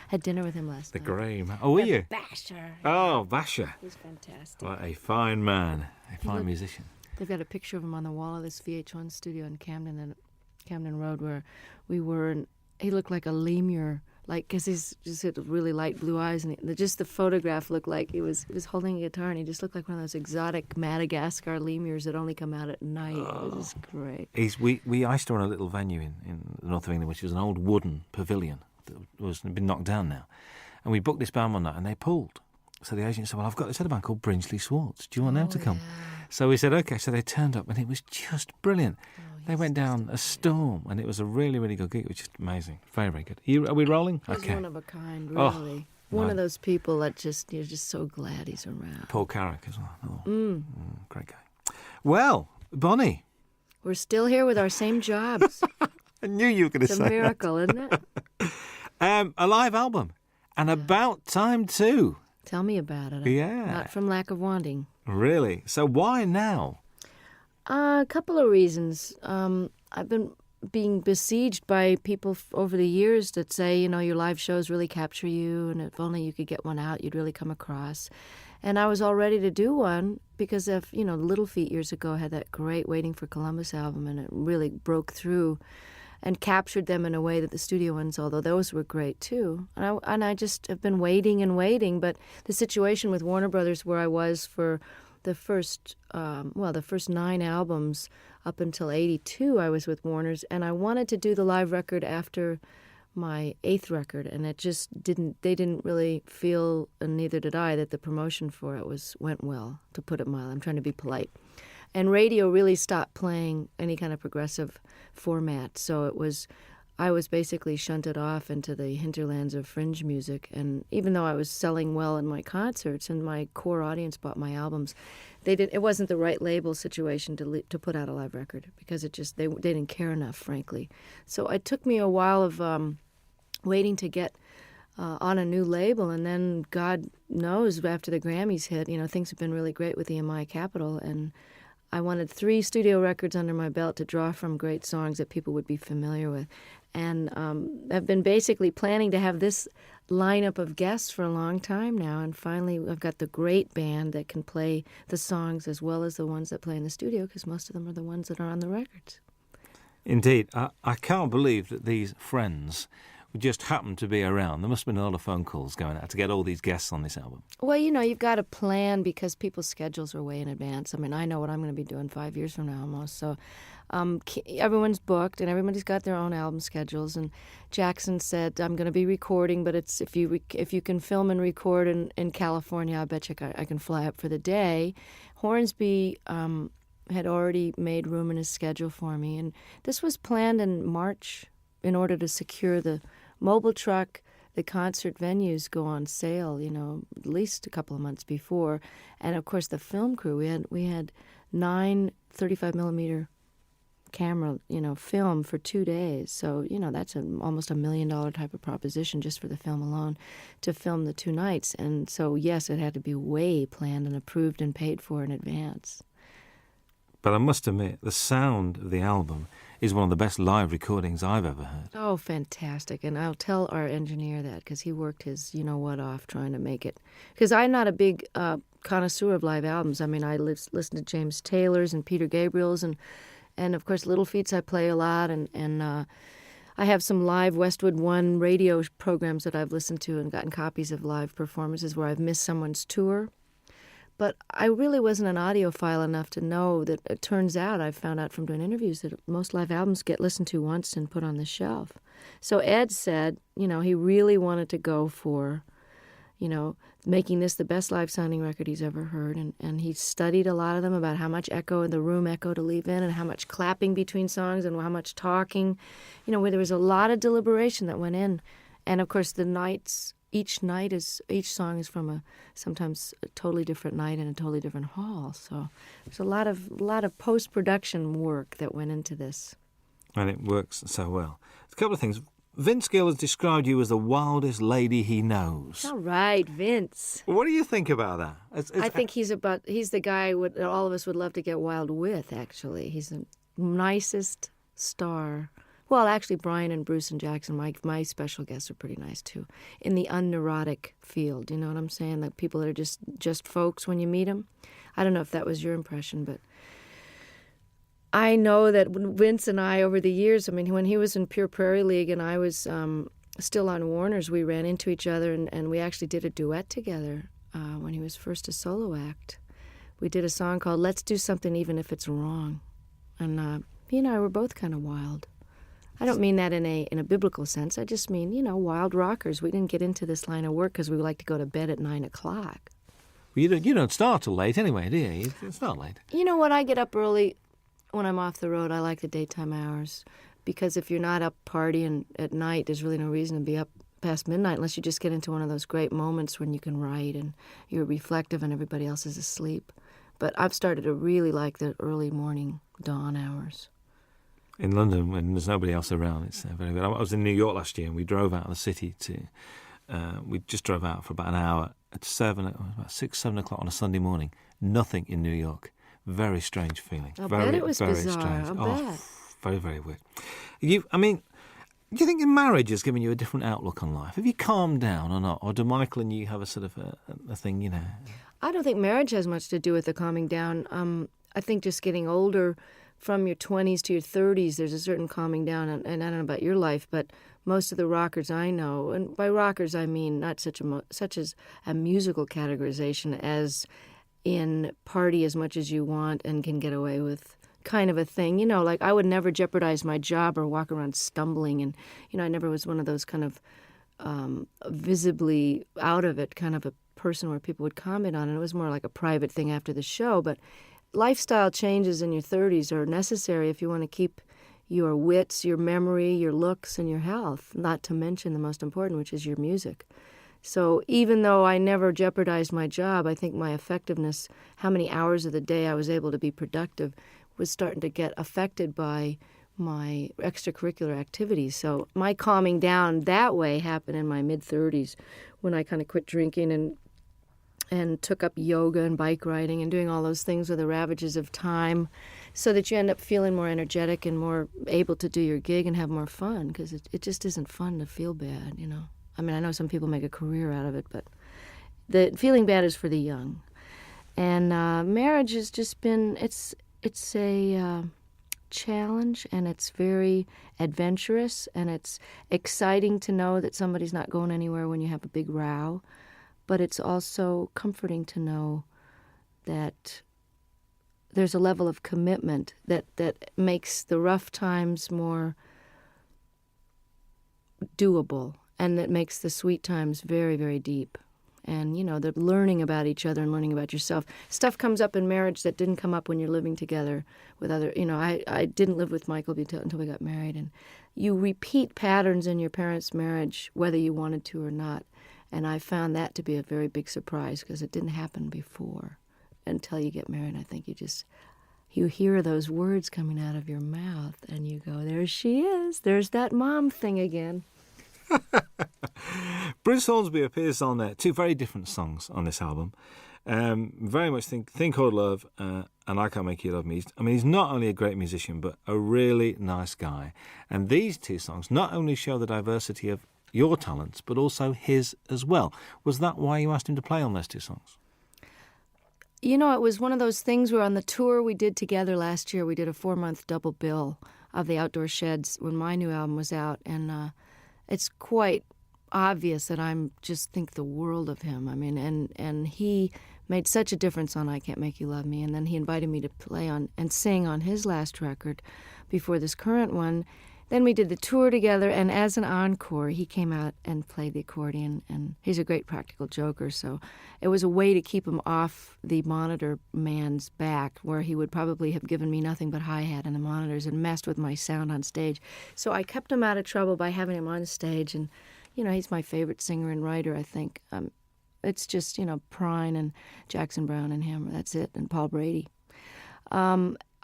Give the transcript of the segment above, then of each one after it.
Had dinner with him last The night. Graham. Oh, were you? Basher. Oh, Basher. He's fantastic. What a fine man. A fine musician. They've got a picture of him on the wall of this VH1 studio in Camden Road where we were, and he looked like a lemur, like, because he's just had really light blue eyes, and just the photograph looked like he was holding a guitar, and he just looked like one of those exotic Madagascar lemurs that only come out at night. It was just great. I used to run a little venue in the north of England, which was an old wooden pavilion that was been knocked down now. And we booked this band one night, and they pulled. So the agent said, well, I've got this other band called Brinsley Swartz. Do you want them to come? Yeah. So we said, OK. So they turned up, and it was just brilliant. They went down a storm, and it was a really, really good gig. It was just amazing. Very, very good. Are we rolling? He's OK. one of a kind, really. One of those people that you're just so glad he's around. Paul Carrack as well. Great guy. Well, Bonnie. We're still here with our same jobs. I knew you were going to say It's a miracle, isn't it? A live album. And about time too. Tell me about it. Yeah. Not from lack of wanting. Really? So why now? A couple of reasons. I've been being besieged by people over the years that say, your live shows really capture you, and if only you could get one out, you'd really come across. And I was all ready to do one because of, Little Feat years ago had that great Waiting for Columbus album, and it really broke through and captured them in a way that the studio ones, although those were great too. And I just have been waiting, but the situation with Warner Brothers where I was for the first 9 albums up until 82, I was with Warner's, and I wanted to do the live record after my 8th record, and it just they didn't really feel, and neither did I, that the promotion for it went well, to put it mildly. I'm trying to be polite. And radio really stopped playing any kind of progressive format, so I was basically shunted off into the hinterlands of fringe music. And even though I was selling well in my concerts and my core audience bought my albums, it wasn't the right label situation to put out a live record, because they didn't care enough, frankly. So it took me a while of waiting to get on a new label, and then God knows, after the Grammys hit, things have been really great with EMI Capitol, and I wanted 3 studio records under my belt to draw from great songs that people would be familiar with. And I've been basically planning to have this lineup of guests for a long time now, and finally I've got the great band that can play the songs as well as the ones that play in the studio, because most of them are the ones that are on the records. Indeed. I can't believe that these friends just happened to be around. There must have been a lot of phone calls going out to get all these guests on this album. Well, you've got to plan, because people's schedules are way in advance. I mean, I know what I'm going to be doing 5 years from now almost. So everyone's booked, and everybody's got their own album schedules. And Jackson said, I'm going to be recording, but it's if you can film and record in California, I bet you I can fly up for the day. Hornsby had already made room in his schedule for me. And this was planned in March in order to secure the mobile truck. The concert venues go on sale, at least a couple of months before. And, of course, the film crew, we had 9 35-millimeter camera, film for 2 days. So, that's almost $1 million type of proposition just for the film alone to film the 2 nights. And so, yes, it had to be way planned and approved and paid for in advance. But I must admit, the sound of the album is one of the best live recordings I've ever heard. Oh, fantastic. And I'll tell our engineer that, because he worked his you-know-what off trying to make it. Because I'm not a big connoisseur of live albums. I mean, I listen to James Taylor's and Peter Gabriel's, and of course, Little Feats I play a lot, and I have some live Westwood One radio programs that I've listened to and gotten copies of live performances where I've missed someone's tour. But I really wasn't an audiophile enough to know that it turns out, I found out from doing interviews, that most live albums get listened to once and put on the shelf. So Ed said, he really wanted to go for, making this the best live sounding record he's ever heard. And he studied a lot of them about how much echo in the room echo to leave in, and how much clapping between songs, and how much talking, where there was a lot of deliberation that went in. And of course each song is from sometimes a totally different night in a totally different hall. So there's a lot of post-production work that went into this. And it works so well. A couple of things. Vince Gill has described you as the wildest lady he knows. All right, Vince. What do you think about that? I think he's the guy all of us would love to get wild with, actually. He's the nicest star. Well, actually, Brian and Bruce and Jackson, my special guests, are pretty nice, too, in the unneurotic field. You know what I'm saying? Like people that are just folks when you meet them. I don't know if that was your impression, but I know that when Vince and I, over the years, I mean, when he was in Pure Prairie League and I was still on Warner's, we ran into each other and we actually did a duet together when he was first a solo act. We did a song called Let's Do Something Even If It's Wrong. And he and I were both kind of wild. I don't mean that in a biblical sense. I just mean, wild rockers. We didn't get into this line of work because we like to go to bed at 9 o'clock. Well, you don't start till late anyway, do you? It's not late. You know what? I get up early when I'm off the road. I like the daytime hours because if you're not up partying at night, there's really no reason to be up past midnight unless you just get into one of those great moments when you can write and you're reflective and everybody else is asleep. But I've started to really like the early morning dawn hours. In London, when there's nobody else around, it's very good. I was in New York last year and we drove out of the city we just drove out for about an hour at about 6, 7 o'clock on a Sunday morning. Nothing in New York. Very strange feeling. I bet it was very bizarre. strange. I bet. Very, very weird. Do you think your marriage has given you a different outlook on life? Have you calmed down or not? Or do Michael and you have a sort of a thing, I don't think marriage has much to do with the calming down. I think just getting older, from your 20s to your 30s, there's a certain calming down. And I don't know about your life, but most of the rockers I know, and by rockers I mean not such as a musical categorization as in party as much as you want and can get away with kind of a thing. Like I would never jeopardize my job or walk around stumbling. And, I never was one of those kind of visibly out of it kind of a person where people would comment on it. It was more like a private thing after the show. But lifestyle changes in your 30s are necessary if you want to keep your wits, your memory, your looks, and your health, not to mention the most important, which is your music. So even though I never jeopardized my job, I think my effectiveness, how many hours of the day I was able to be productive, was starting to get affected by my extracurricular activities. So my calming down that way happened in my mid-30s when I kind of quit drinking and took up yoga and bike riding and doing all those things with the ravages of time so that you end up feeling more energetic and more able to do your gig and have more fun because it just isn't fun to feel bad, I mean, I know some people make a career out of it, but the feeling bad is for the young. And marriage has just been, it's a challenge and it's very adventurous and it's exciting to know that somebody's not going anywhere when you have a big row. But it's also comforting to know that there's a level of commitment that makes the rough times more doable and that makes the sweet times very, very deep. And, the learning about each other and learning about yourself. Stuff comes up in marriage that didn't come up when you're living together with other, I didn't live with Michael until we got married. And you repeat patterns in your parents' marriage, whether you wanted to or not. And I found that to be a very big surprise because it didn't happen before until you get married. I think you hear those words coming out of your mouth and you go, there she is. There's that mom thing again. Bruce Hornsby appears on two very different songs on this album. Very much Thing Called Love and I Can't Make You Love Me. He's not only a great musician, but a really nice guy. And these two songs not only show the diversity of your talents, but also his as well. Was that why you asked him to play on those two songs? It was one of those things where on the tour we did together last year, we did a 4-month double bill of the Outdoor Sheds when my new album was out. And it's quite obvious that I just think the world of him. And he made such a difference on I Can't Make You Love Me. And then he invited me to play on and sing on his last record before this current one. Then we did the tour together, and as an encore, he came out and played the accordion, and he's a great practical joker, so it was a way to keep him off the monitor man's back, where he would probably have given me nothing but hi-hat and the monitors and messed with my sound on stage. So I kept him out of trouble by having him on stage, and, he's my favorite singer and writer, I think. It's just, Prine and Jackson Browne and him, that's it, and Paul Brady.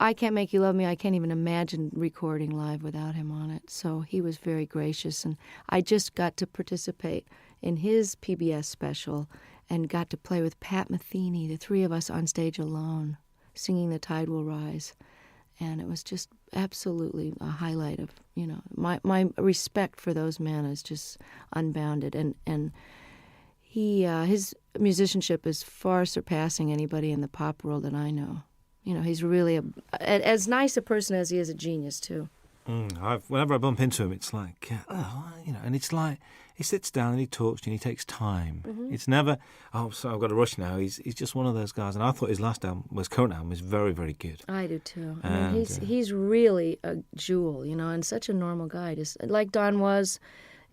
I Can't Make You Love Me, I can't even imagine recording live without him on it. So he was very gracious. And I just got to participate in his PBS special and got to play with Pat Metheny, the three of us on stage alone, singing The Tide Will Rise. And it was just absolutely a highlight of, my respect for those men is just unbounded. And his musicianship is far surpassing anybody in the pop world that I know. he's really as nice a person as he is a genius, too. Whenever I bump into him, it's like, and it's like he sits down and he talks and he takes time. Mm-hmm. It's never, so I've got to rush now. He's just one of those guys. And I thought his current album was very, very good. I do too. I mean, he's really a jewel, and such a normal guy, just like Don was.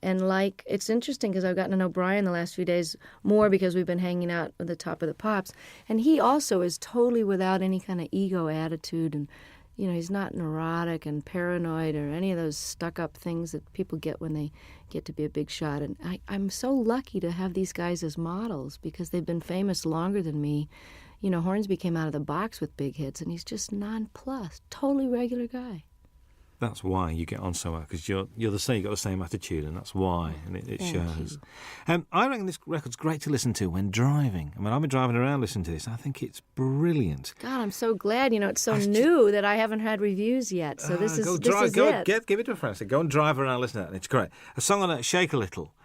And it's interesting because I've gotten to know Brian the last few days more because we've been hanging out at the Top of the Pops. And he also is totally without any kind of ego attitude. And, he's not neurotic and paranoid or any of those stuck-up things that people get when they get to be a big shot. And I'm so lucky to have these guys as models because they've been famous longer than me. Hornsby came out of the box with big hits, and he's just nonplussed, totally regular guy. That's why you get on so well, because you're the same. You've got the same attitude, and that's why, and it shows. I reckon this record's great to listen to when driving. I mean, I've been driving around listening to this. I think it's brilliant. God, I'm so glad. It's so new that I haven't had reviews yet. So this is it. Give it to a friend. So go and drive around, listen to it, and it's great. A song on it, Shake a Little.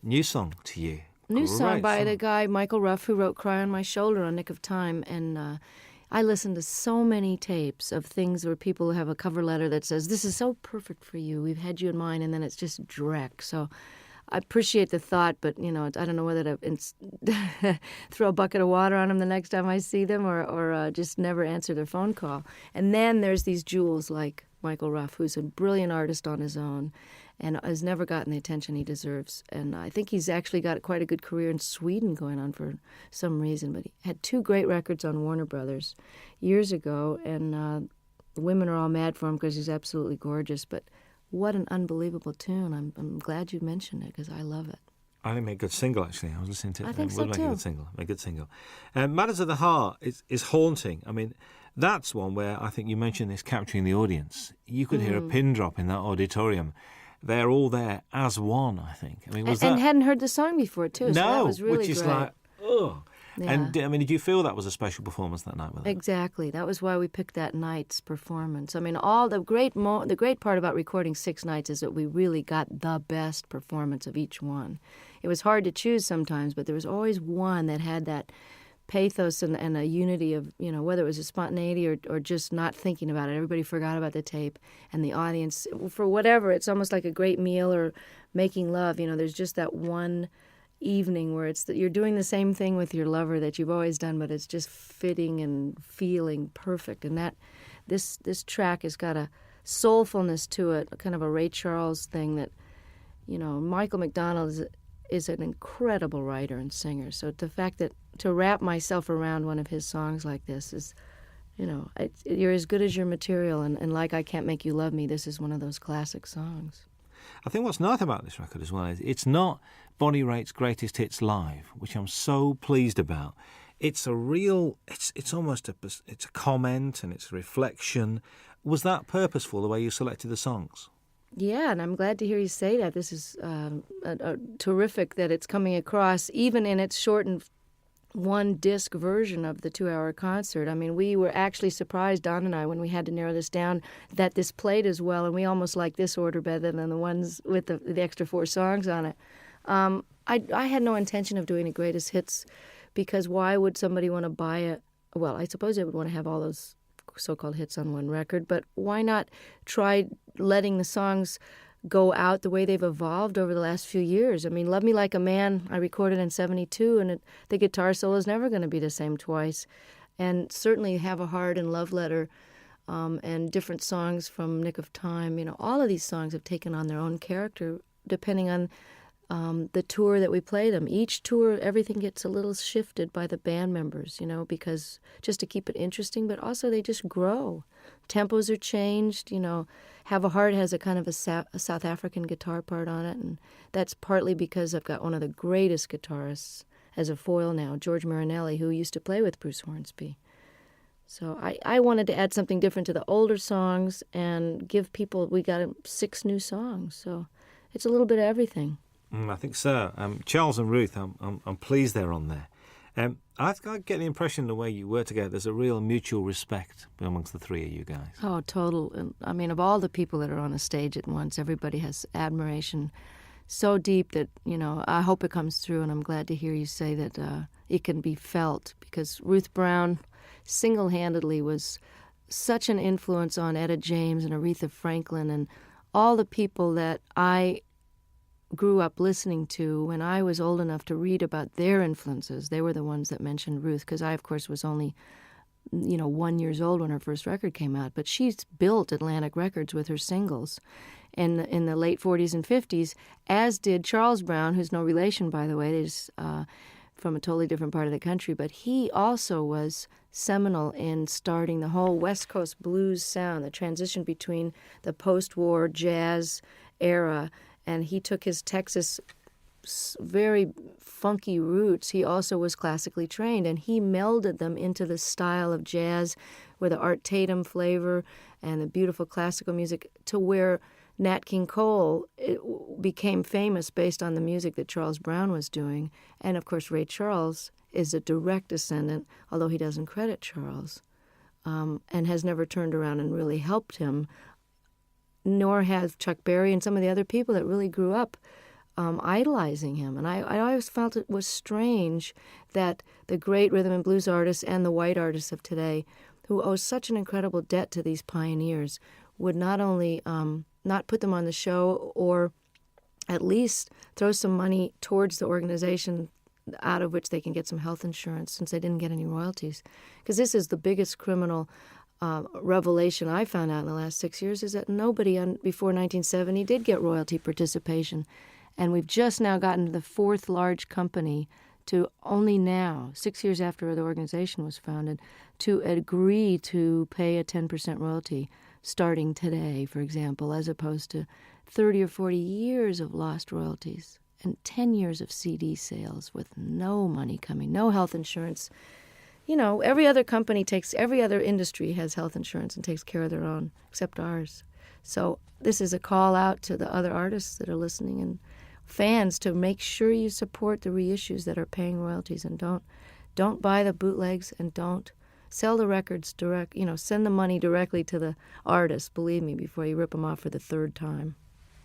New song to you. New song by the guy Michael Ruff, who wrote "Cry on My Shoulder" on Nick of Time, and. I listen to so many tapes of things where people have a cover letter that says, "This is so perfect for you. We've had you in mind," and then it's just dreck. So I appreciate the thought, but, I don't know whether to throw a bucket of water on them the next time I see them or just never answer their phone call. And then there's these jewels like Michael Ruff, who's a brilliant artist on his own and has never gotten the attention he deserves. And I think he's actually got quite a good career in Sweden going on for some reason. But he had 2 great records on Warner Brothers years ago, and the women are all mad for him because he's absolutely gorgeous. But what an unbelievable tune. I'm glad you mentioned it because I love it. I think it made a good single, actually. I was listening to it. I think so, too. A good single. Matters of the Heart is haunting. I mean, that's one where I think you mentioned this capturing the audience. You could hear a pin drop in that auditorium. They're all there as one, I think. I mean, and hadn't heard the song before, too. So that was really which is great. like, oh. Yeah. And, did you feel that was a special performance that night with them? Exactly. That was why we picked that night's performance. I mean, all the great part about recording 6 nights is that we really got the best performance of each one. It was hard to choose sometimes, but there was always one that had that pathos and a unity of, whether it was a spontaneity or just not thinking about it. Everybody forgot about the tape, and the audience, for whatever, it's almost like a great meal or making love. There's just that one evening where you're doing the same thing with your lover that you've always done, but it's just fitting and feeling perfect. And that this track has got a soulfulness to it, kind of a Ray Charles thing that, Michael McDonald is an incredible writer and singer. So the fact that to wrap myself around one of his songs like this is, you're as good as your material. And like I Can't Make You Love Me, this is one of those classic songs. I think what's nice about this record as well is it's not Bonnie Raitt's greatest hits live, which I'm so pleased about. It's a real, it's almost it's a comment and it's a reflection. Was that purposeful, the way you selected the songs? Yeah, and I'm glad to hear you say that. This is terrific that it's coming across, even in its shortened 1-disc version of the 2-hour concert. I mean, we were actually surprised, Don and I, when we had to narrow this down, that this played as well, and we almost like this order better than the ones with the extra 4 songs on it. I had no intention of doing a greatest hits because why would somebody want to buy it? Well, I suppose they would want to have all those so-called hits on one record, but why not try letting the songs go out the way they've evolved over the last few years? I mean, Love Me Like a Man, I recorded in 1972, and the guitar solo is never going to be the same twice. And certainly Have a Heart and Love Letter and different songs from Nick of Time, all of these songs have taken on their own character depending on the tour that we play them. Each tour, everything gets a little shifted by the band members, because just to keep it interesting, but also they just grow. Tempos are changed, Have a Heart has a kind of a South African guitar part on it, and that's partly because I've got one of the greatest guitarists as a foil now, George Marinelli, who used to play with Bruce Hornsby. So I wanted to add something different to the older songs and give people, we got 6 new songs, so it's a little bit of everything. I think so. Charles and Ruth, I'm pleased they're on there. I get the impression the way you work together, there's a real mutual respect amongst the 3 of you guys. Oh, total. I mean, of all the people that are on the stage at once, everybody has admiration so deep that, I hope it comes through, and I'm glad to hear you say that it can be felt, because Ruth Brown single-handedly was such an influence on Etta James and Aretha Franklin and all the people that I grew up listening to when I was old enough to read about their influences. They were the ones that mentioned Ruth, because I, of course, was only 1 year old when her first record came out. But she's built Atlantic Records with her singles in the late 40s and 50s, as did Charles Brown, who's no relation, by the way. They're just from a totally different part of the country. But he also was seminal in starting the whole West Coast blues sound, the transition between the post-war jazz era, and he took his Texas very funky roots. He also was classically trained, and he melded them into the style of jazz with the Art Tatum flavor and the beautiful classical music, to where Nat King Cole became famous based on the music that Charles Brown was doing. And, of course, Ray Charles is a direct descendant, although he doesn't credit Charles, and has never turned around and really helped him, nor have Chuck Berry and some of the other people that really grew up idolizing him. And I always felt it was strange that the great rhythm and blues artists and the white artists of today, who owe such an incredible debt to these pioneers, would not only not put them on the show, or at least throw some money towards the organization out of which they can get some health insurance, since they didn't get any royalties. Because this is the biggest criminal revelation I found out in the last 6 years, is that nobody before 1970 did get royalty participation. And we've just now gotten to the fourth large company to only now, 6 years after the organization was founded, to agree to pay a 10% royalty starting today, for example, as opposed to 30 or 40 years of lost royalties and 10 years of CD sales with no money coming, no health insurance. Every other industry has health insurance and takes care of their own, except ours. So this is a call out to the other artists that are listening and fans to make sure you support the reissues that are paying royalties, and don't buy the bootlegs, and don't sell the records direct. Send the money directly to the artist, believe me, before you rip them off for the third time.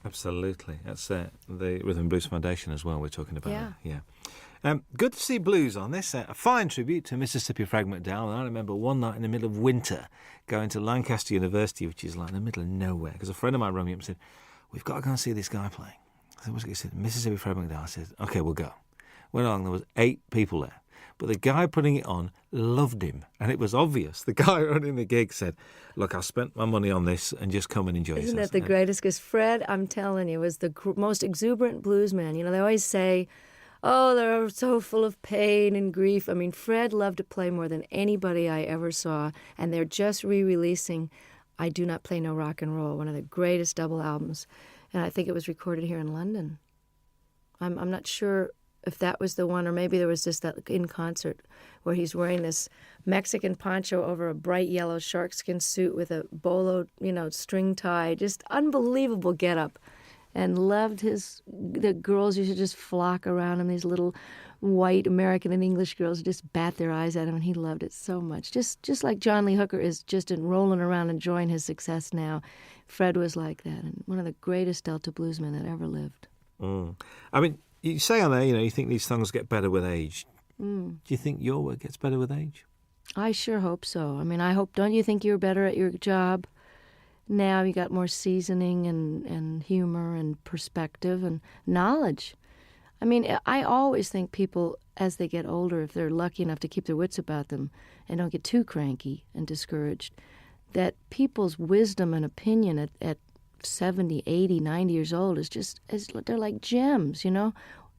Absolutely. That's the Rhythm and Blues Foundation as well we're talking about. Yeah. Good to see blues on this. A fine tribute to Mississippi Frag McDowell. And I remember one night in the middle of winter going to Lancaster University, which is like in the middle of nowhere, because a friend of mine rang me up and said, "We've got to go and see this guy playing." I said, "What's it?" He said, "Mississippi Frag McDowell." I said, "OK, we'll go." Went along, there was 8 people there. But the guy putting it on loved him, and it was obvious. The guy running the gig said, "Look, I spent my money on this, and just come and enjoy yourself." Isn't that the greatest? Because Fred, I'm telling you, was the most exuberant blues man. They always say, oh, they're so full of pain and grief. I mean, Fred loved to play more than anybody I ever saw, and they're just re-releasing I Do Not Play No Rock and Roll, one of the greatest double albums, and I think it was recorded here in London. I'm not sure if that was the one, or maybe there was just that in concert where he's wearing this Mexican poncho over a bright yellow sharkskin suit with a bolo, string tie, just unbelievable getup. And loved the girls used to just flock around him, these little white American and English girls just bat their eyes at him, and he loved it so much. Just like John Lee Hooker is just rolling around enjoying his success now. Fred was like that, and one of the greatest Delta bluesmen that ever lived. I mean, you say on there, you think these songs get better with age. Do you think your work gets better with age? I sure hope so. I mean, don't you think you're better at your job? Now you got more seasoning and humor and perspective and knowledge. I mean, I always think people, as they get older, if they're lucky enough to keep their wits about them and don't get too cranky and discouraged, that people's wisdom and opinion at 70, 80, 90 years old they're like gems,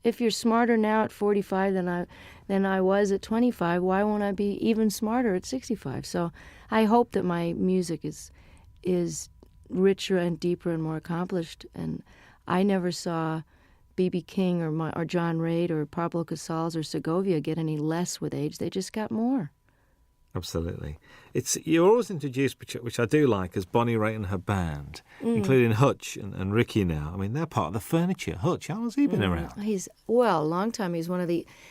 If you're smarter now at 45 than I was at 25, why won't I be even smarter at 65? So I hope that my music is richer and deeper and more accomplished. And I never saw B.B. King or John Reid or Pablo Casals or Segovia get any less with age. They just got more. Absolutely. You're always introduced, which I do like, as Bonnie Raitt and her band, including Hutch and Ricky now. I mean, they're part of the furniture. Hutch, how long's he been around? A long time. He's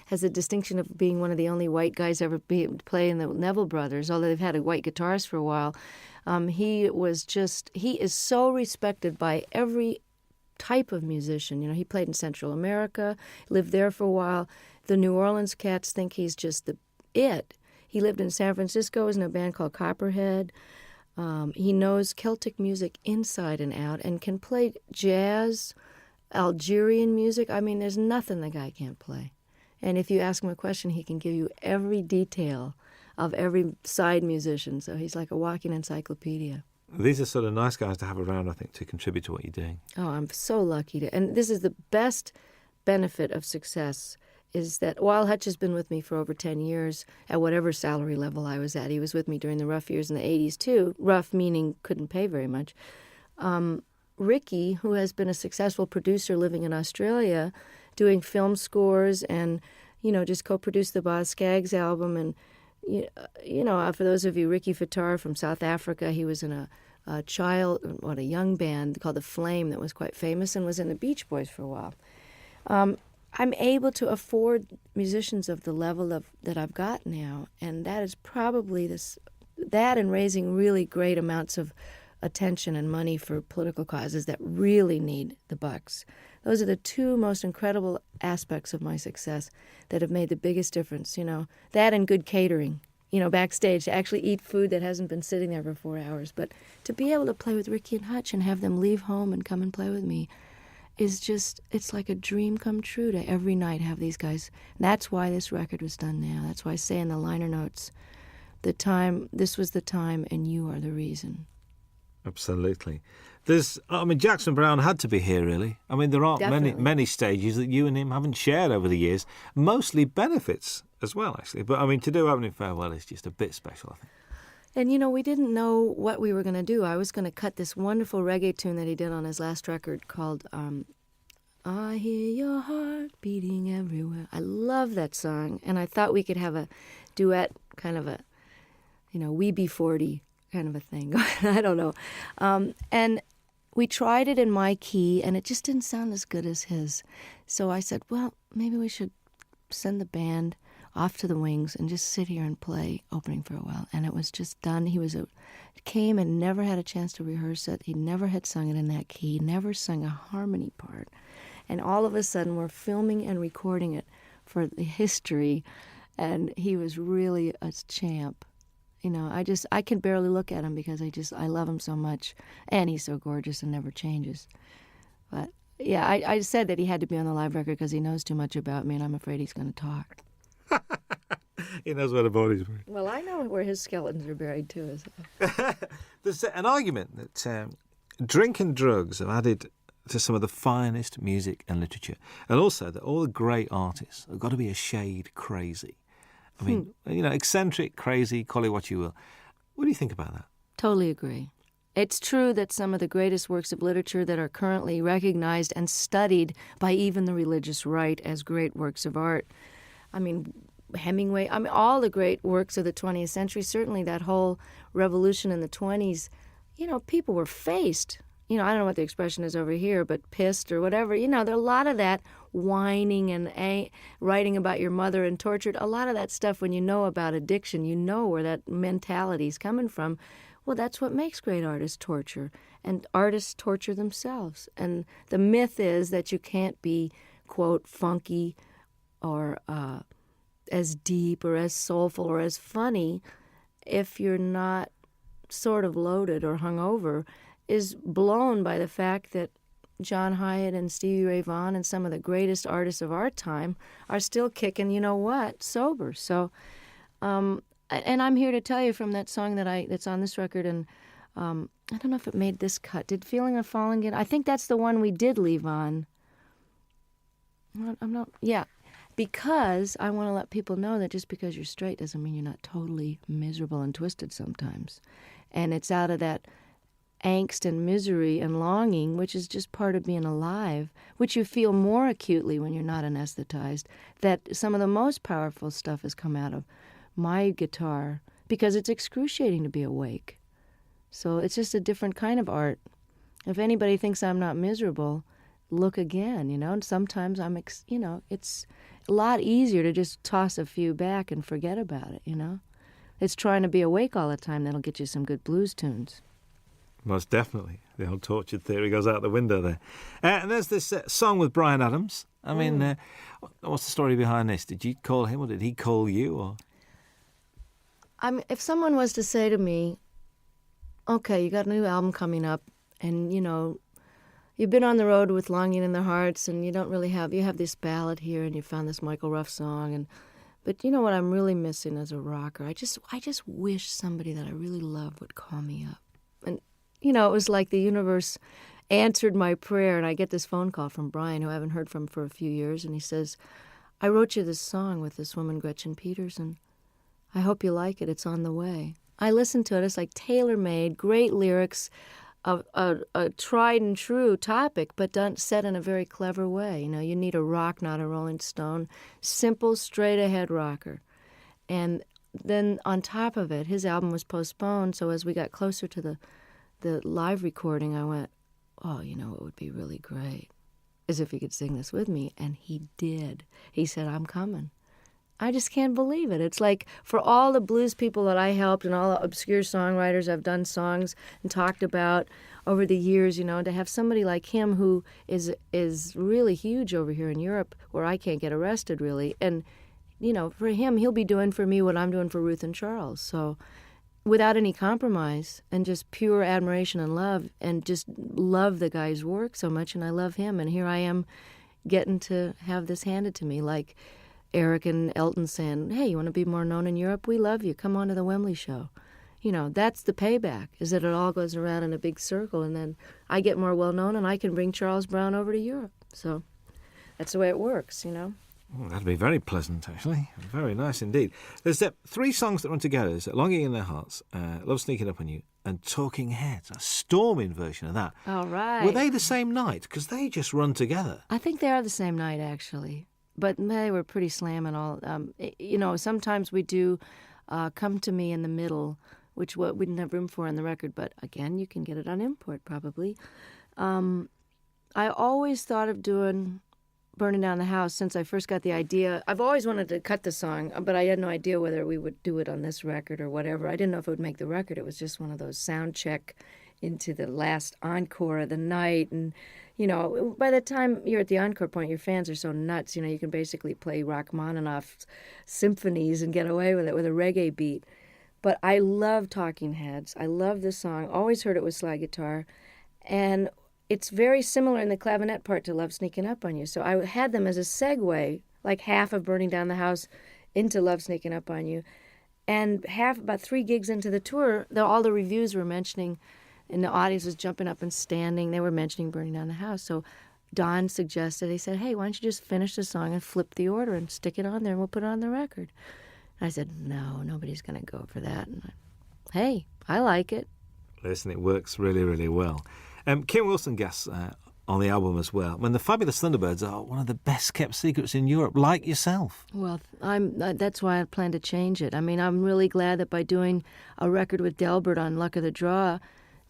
has the distinction of being one of the only white guys ever play in the Neville Brothers, although they've had a white guitarist for a while. He is so respected by every type of musician. He played in Central America, lived there for a while. The New Orleans cats think he's just it. He lived in San Francisco, was in a band called Copperhead. He knows Celtic music inside and out and can play jazz, Algerian music. I mean, there's nothing the guy can't play. And if you ask him a question, he can give you every detail of every side musician. So he's like a walking encyclopedia. These are sort of nice guys to have around, I think, to contribute to what you're doing. Oh, I'm so lucky to. And this is the best benefit of success, is that while Hutch has been with me for over 10 years, at whatever salary level I was at, he was with me during the rough years in the 80s too. Rough meaning couldn't pay very much. Ricky, who has been a successful producer living in Australia, doing film scores and, just co-produced the Boz Scaggs album. And, for those of you, Ricky Fattar from South Africa, he was in a young band called The Flame that was quite famous and was in the Beach Boys for a while. I'm able to afford musicians of the level that I've got now, and that is probably that and raising really great amounts of attention and money for political causes that really need the bucks. Those are the two most incredible aspects of my success that have made the biggest difference, that and good catering, backstage, to actually eat food that hasn't been sitting there for 4 hours. But to be able to play with Ricky and Hutch and have them leave home and come and play with me is just, it's like a dream come true to every night have these guys. And that's why this record was done now. That's why I say in the liner notes, this was the time and you are the reason. Absolutely. Jackson Browne had to be here, really. I mean, there aren't many stages that you and him haven't shared over the years. Mostly benefits as well, actually. But, to do Opening Farewell is just a bit special, I think. And, we didn't know what we were going to do. I was going to cut this wonderful reggae tune that he did on his last record called I Hear Your Heart Beating Everywhere. I love that song. And I thought we could have a duet, kind of a, We Be 40 kind of a thing. I don't know. And we tried it in my key, and it just didn't sound as good as his. So I said, well, maybe we should send the band off to the wings and just sit here and play Opening Farewell. And it was just done. He came and never had a chance to rehearse it. He never had sung it in that key, never sung a harmony part. And all of a sudden, we're filming and recording it for the history, and he was really a champ. I can barely look at him because I love him so much, and he's so gorgeous and never changes. But yeah, I said that he had to be on the live record because he knows too much about me, and I'm afraid he's going to talk. He knows where the body's buried. Well, I know where his skeletons are buried too. There's an argument that drink and drugs have added to some of the finest music and literature, and also that all the great artists have got to be a shade crazy. I mean, eccentric, crazy, call it what you will. What do you think about that? Totally agree. It's true that some of the greatest works of literature that are currently recognized and studied by even the religious right as great works of art. Hemingway, all the great works of the 20th century, certainly that whole revolution in the 20s, people were faced. I don't know what the expression is over here, but pissed or whatever. There are a lot of that whining and writing about your mother and tortured. A lot of that stuff, when you know about addiction, you know where that mentality is coming from. Well, that's what makes great artists torture. And artists torture themselves. And the myth is that you can't be, quote, funky or as deep or as soulful or as funny if you're not sort of loaded or hungover, is blown by the fact that John Hyatt and Stevie Ray Vaughan and some of the greatest artists of our time are still kicking, sober. So, and I'm here to tell you from that song that's on this record, and I don't know if it made this cut. Did Feeling of Falling get? I think that's the one we did leave on. Because I want to let people know that just because you're straight doesn't mean you're not totally miserable and twisted sometimes. And it's out of that angst and misery and longing, which is just part of being alive, which you feel more acutely when you're not anesthetized, that some of the most powerful stuff has come out of my guitar, because it's excruciating to be awake. So it's just a different kind of art. If anybody thinks I'm not miserable, look again, and sometimes it's a lot easier to just toss a few back and forget about it, It's trying to be awake all the time that'll get you some good blues tunes. Most definitely. The whole tortured theory goes out the window there. And there's this song with Bryan Adams. What's the story behind this? Did you call him or did he call you? Or if someone was to say to me, okay, you got a new album coming up, and, you've been on the road with Longing in Their Hearts, and you have this ballad here, and you found this Michael Ruff song, but you know what I'm really missing as a rocker? I just wish somebody that I really love would call me up. And, it was like the universe answered my prayer, and I get this phone call from Brian, who I haven't heard from for a few years, and he says, I wrote you this song with this woman, Gretchen Peters, and I hope you like it. It's on the way. I listened to it. It's like tailor-made, great lyrics, a tried and true topic, but done set in a very clever way. You need a rock, not a Rolling Stone. Simple, straight-ahead rocker. And then on top of it, his album was postponed, so as we got closer to the live recording, I went, oh, it would be really great, as if he could sing this with me. And he did. He said, I'm coming. I just can't believe it. It's like for all the blues people that I helped and all the obscure songwriters I've done songs and talked about over the years, to have somebody like him who is really huge over here in Europe where I can't get arrested really. And, for him, he'll be doing for me what I'm doing for Ruth and Charles. So without any compromise and just pure admiration and love and just love the guy's work so much, and I love him. And here I am getting to have this handed to me like Eric and Elton saying, hey, you want to be more known in Europe? We love you. Come on to the Wembley show. That's the payback, is that it all goes around in a big circle, and then I get more well-known, and I can bring Charles Brown over to Europe. So that's the way it works, Oh, that'd be very pleasant, actually. Very nice indeed. There's 3 songs that run together. There's Longing in Their Hearts, Love Sneaking Up on You, and Talking Heads, a storming version of that. All right. Were they the same night? Because they just run together. I think they are the same night, actually. But they were pretty slamming all. Sometimes we do Come to Me in the Middle, which we didn't have room for on the record. But again, you can get it on import probably. I always thought of doing Burning Down the House since I first got the idea. I've always wanted to cut the song, but I had no idea whether we would do it on this record or whatever. I didn't know if it would make the record. It was just one of those sound check into the last encore of the night. And, by the time you're at the encore point, your fans are so nuts. You can basically play Rachmaninoff's symphonies and get away with it with a reggae beat. But I love Talking Heads. I love this song. Always heard it with slide guitar. And it's very similar in the clavinet part to Love Sneaking Up on You. So I had them as a segue, like half of Burning Down the House into Love Sneaking Up on You. And about 3 gigs into the tour, all the reviews were mentioning, and the audience was jumping up and standing. They were mentioning Burning Down the House. So Don suggested, he said, hey, why don't you just finish the song and flip the order and stick it on there and we'll put it on the record. And I said, no, nobody's going to go for that. And hey, I like it. Listen, it works really, really well. Kim Wilson guests on the album as well. The Fabulous Thunderbirds are one of the best kept secrets in Europe, like yourself. Well, that's why I plan to change it. I'm really glad that by doing a record with Delbert on Luck of the Draw,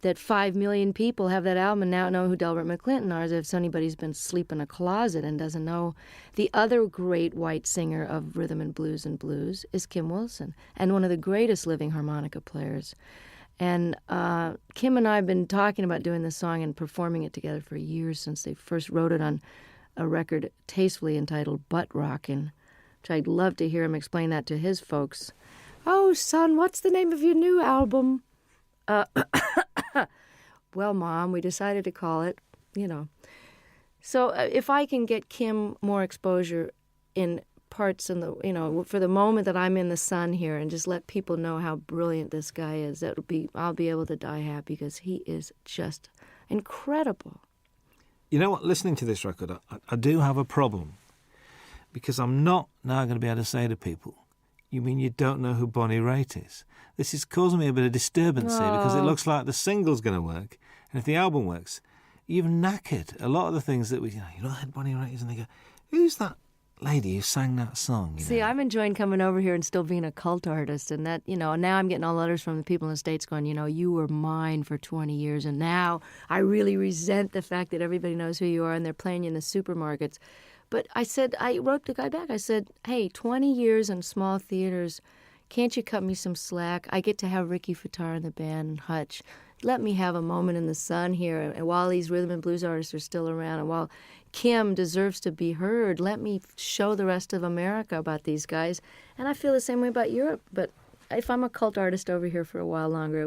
that 5 million people have that album and now know who Delbert McClinton are, as if anybody's been asleep in a closet and doesn't know. The other great white singer of rhythm and blues is Kim Wilson, and one of the greatest living harmonica players. And Kim and I have been talking about doing this song and performing it together for years, since they first wrote it on a record tastefully entitled Butt Rockin', which I'd love to hear him explain that to his folks. Oh, son, what's the name of your new album? Well, Mom, we decided to call it, So if I can get Kim more exposure in parts in the, for the moment that I'm in the sun here, and just let people know how brilliant this guy is, I'll be able to die happy, because he is just incredible. You know what? Listening to this record, I do have a problem, because I'm not now going to be able to say to people, you mean you don't know who Bonnie Raitt is? This is causing me a bit of disturbance here, because it looks like the single's going to work, and if the album works, you've knackered a lot of the things that you know who Bonnie Raitt is, and they go, who's that lady who sang that song? See, I'm enjoying coming over here and still being a cult artist, and that, now I'm getting all letters from the people in the States going, you were mine for 20 years, and now I really resent the fact that everybody knows who you are, and they're playing you in the supermarkets. But I wrote the guy back. I said, hey, 20 years in small theaters, can't you cut me some slack? I get to have Ricky Fataar in the band and Hutch. Let me have a moment in the sun here. And while these rhythm and blues artists are still around, and while Kim deserves to be heard, let me show the rest of America about these guys. And I feel the same way about Europe. But if I'm a cult artist over here for a while longer,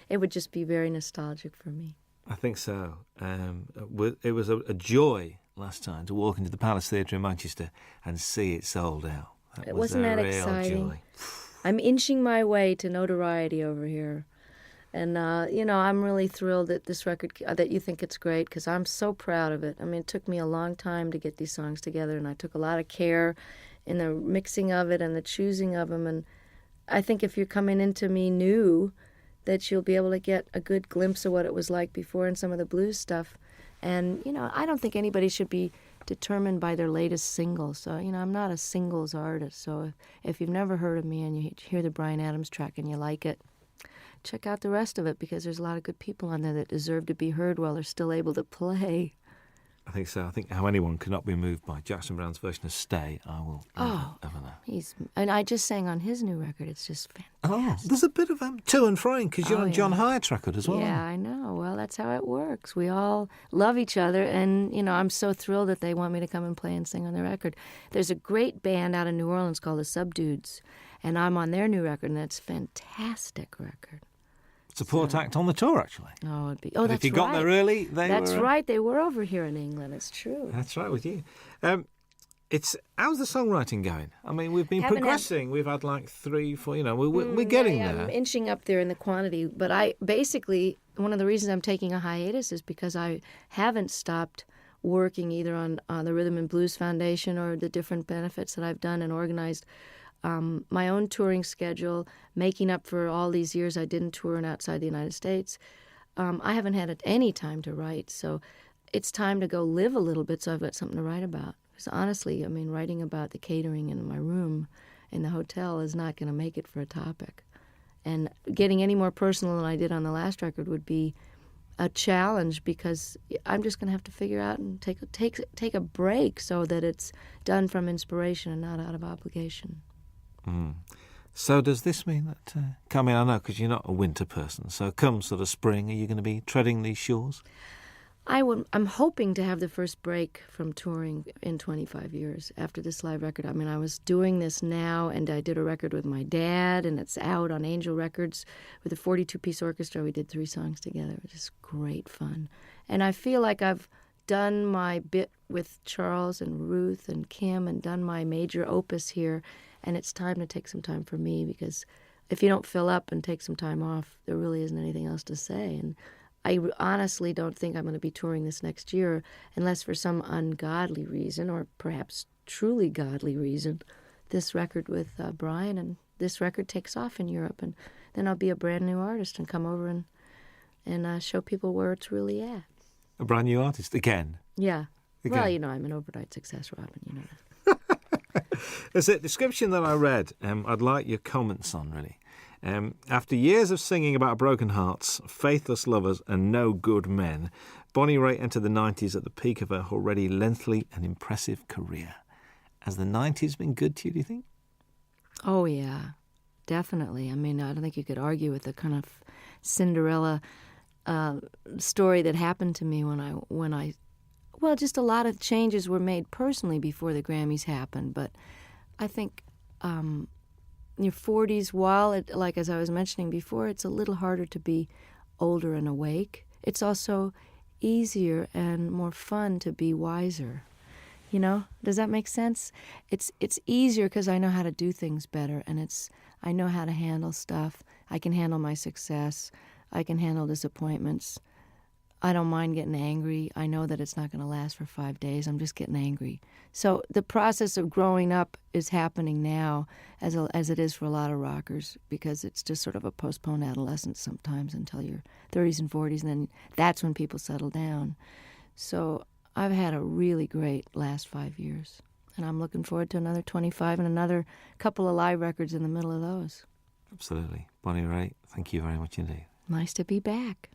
it would just be very nostalgic for me. I think so. It was a joy last time to walk into the Palace Theatre in Manchester and see it sold out. Wasn't that real exciting? Joy. I'm inching my way to notoriety over here. And, I'm really thrilled that this record, that you think it's great, because I'm so proud of it. I mean, it took me a long time to get these songs together, and I took a lot of care in the mixing of it and the choosing of them. And I think if you're coming into me new, that you'll be able to get a good glimpse of what it was like before and some of the blues stuff. And, I don't think anybody should be determined by their latest single. So, I'm not a singles artist. So if you've never heard of me and you hear the Bryan Adams track and you like it, check out the rest of it, because there's a lot of good people on there that deserve to be heard while they're still able to play. I think so. I think how anyone cannot be moved by Jackson Browne's version of Stay, I will never know. And I just sang on his new record. It's just fantastic. Oh, there's a bit of to and froing, because you're on John Hyatt's record as well. Yeah, I know. Well, that's how it works. We all love each other, and, I'm so thrilled that they want me to come and play and sing on their record. There's a great band out of New Orleans called the Subdudes, and I'm on their new record, and it's a fantastic record. Support act on the tour, actually. Oh, it'd be. That's right. If you got there early, That's right. They were over here in England. It's true. That's right with you. How's the songwriting going? I mean, we've been progressing. We've had like 3, 4. We're getting there. I'm inching up there in the quantity. But one of the reasons I'm taking a hiatus is because I haven't stopped working either on the Rhythm and Blues Foundation or the different benefits that I've done and organized. My own touring schedule, making up for all these years I didn't tour outside the United States. I haven't had any time to write, so it's time to go live a little bit so I've got something to write about. Because honestly, writing about the catering in my room in the hotel is not going to make it for a topic. And getting any more personal than I did on the last record would be a challenge, because I'm just going to have to figure out and take a break so that it's done from inspiration and not out of obligation. Mm. So does this mean that, I know because you're not a winter person, so come sort of spring, are you going to be treading these shores? I'm hoping to have the first break from touring in 25 years after this live record. I was doing this now, and I did a record with my dad, and it's out on Angel Records with a 42-piece orchestra. We did 3 songs together. It was just great fun. And I feel like I've done my bit with Charles and Ruth and Kim and done my major opus here. And it's time to take some time for me, because if you don't fill up and take some time off, there really isn't anything else to say. And I honestly don't think I'm going to be touring this next year unless for some ungodly reason, or perhaps truly godly reason, this record with Bryan and this record takes off in Europe. And then I'll be a brand new artist and come over and show people where it's really at. A brand new artist again? Yeah. Again. Well, I'm an overnight success, Robin, you know that. There's a description that I read, I'd like your comments on, really. After years of singing about broken hearts, faithless lovers and no good men, Bonnie Raitt entered the 90s at the peak of her already lengthy and impressive career. Has the 90s been good to you, do you think? Oh, yeah, definitely. I don't think you could argue with the kind of Cinderella story that happened to me when I well, just a lot of changes were made personally before the Grammys happened. But I think in your 40s, while, like as I was mentioning before, it's a little harder to be older and awake, it's also easier and more fun to be wiser. Does that make sense? It's easier because I know how to do things better, and I know how to handle stuff. I can handle my success. I can handle disappointments. I don't mind getting angry. I know that it's not going to last for 5 days. I'm just getting angry. So the process of growing up is happening now as it is for a lot of rockers, because it's just sort of a postponed adolescence sometimes until your 30s and 40s, and then that's when people settle down. So I've had a really great last 5 years, and I'm looking forward to another 25 and another couple of live records in the middle of those. Absolutely. Bonnie Raitt, thank you very much indeed. Nice to be back.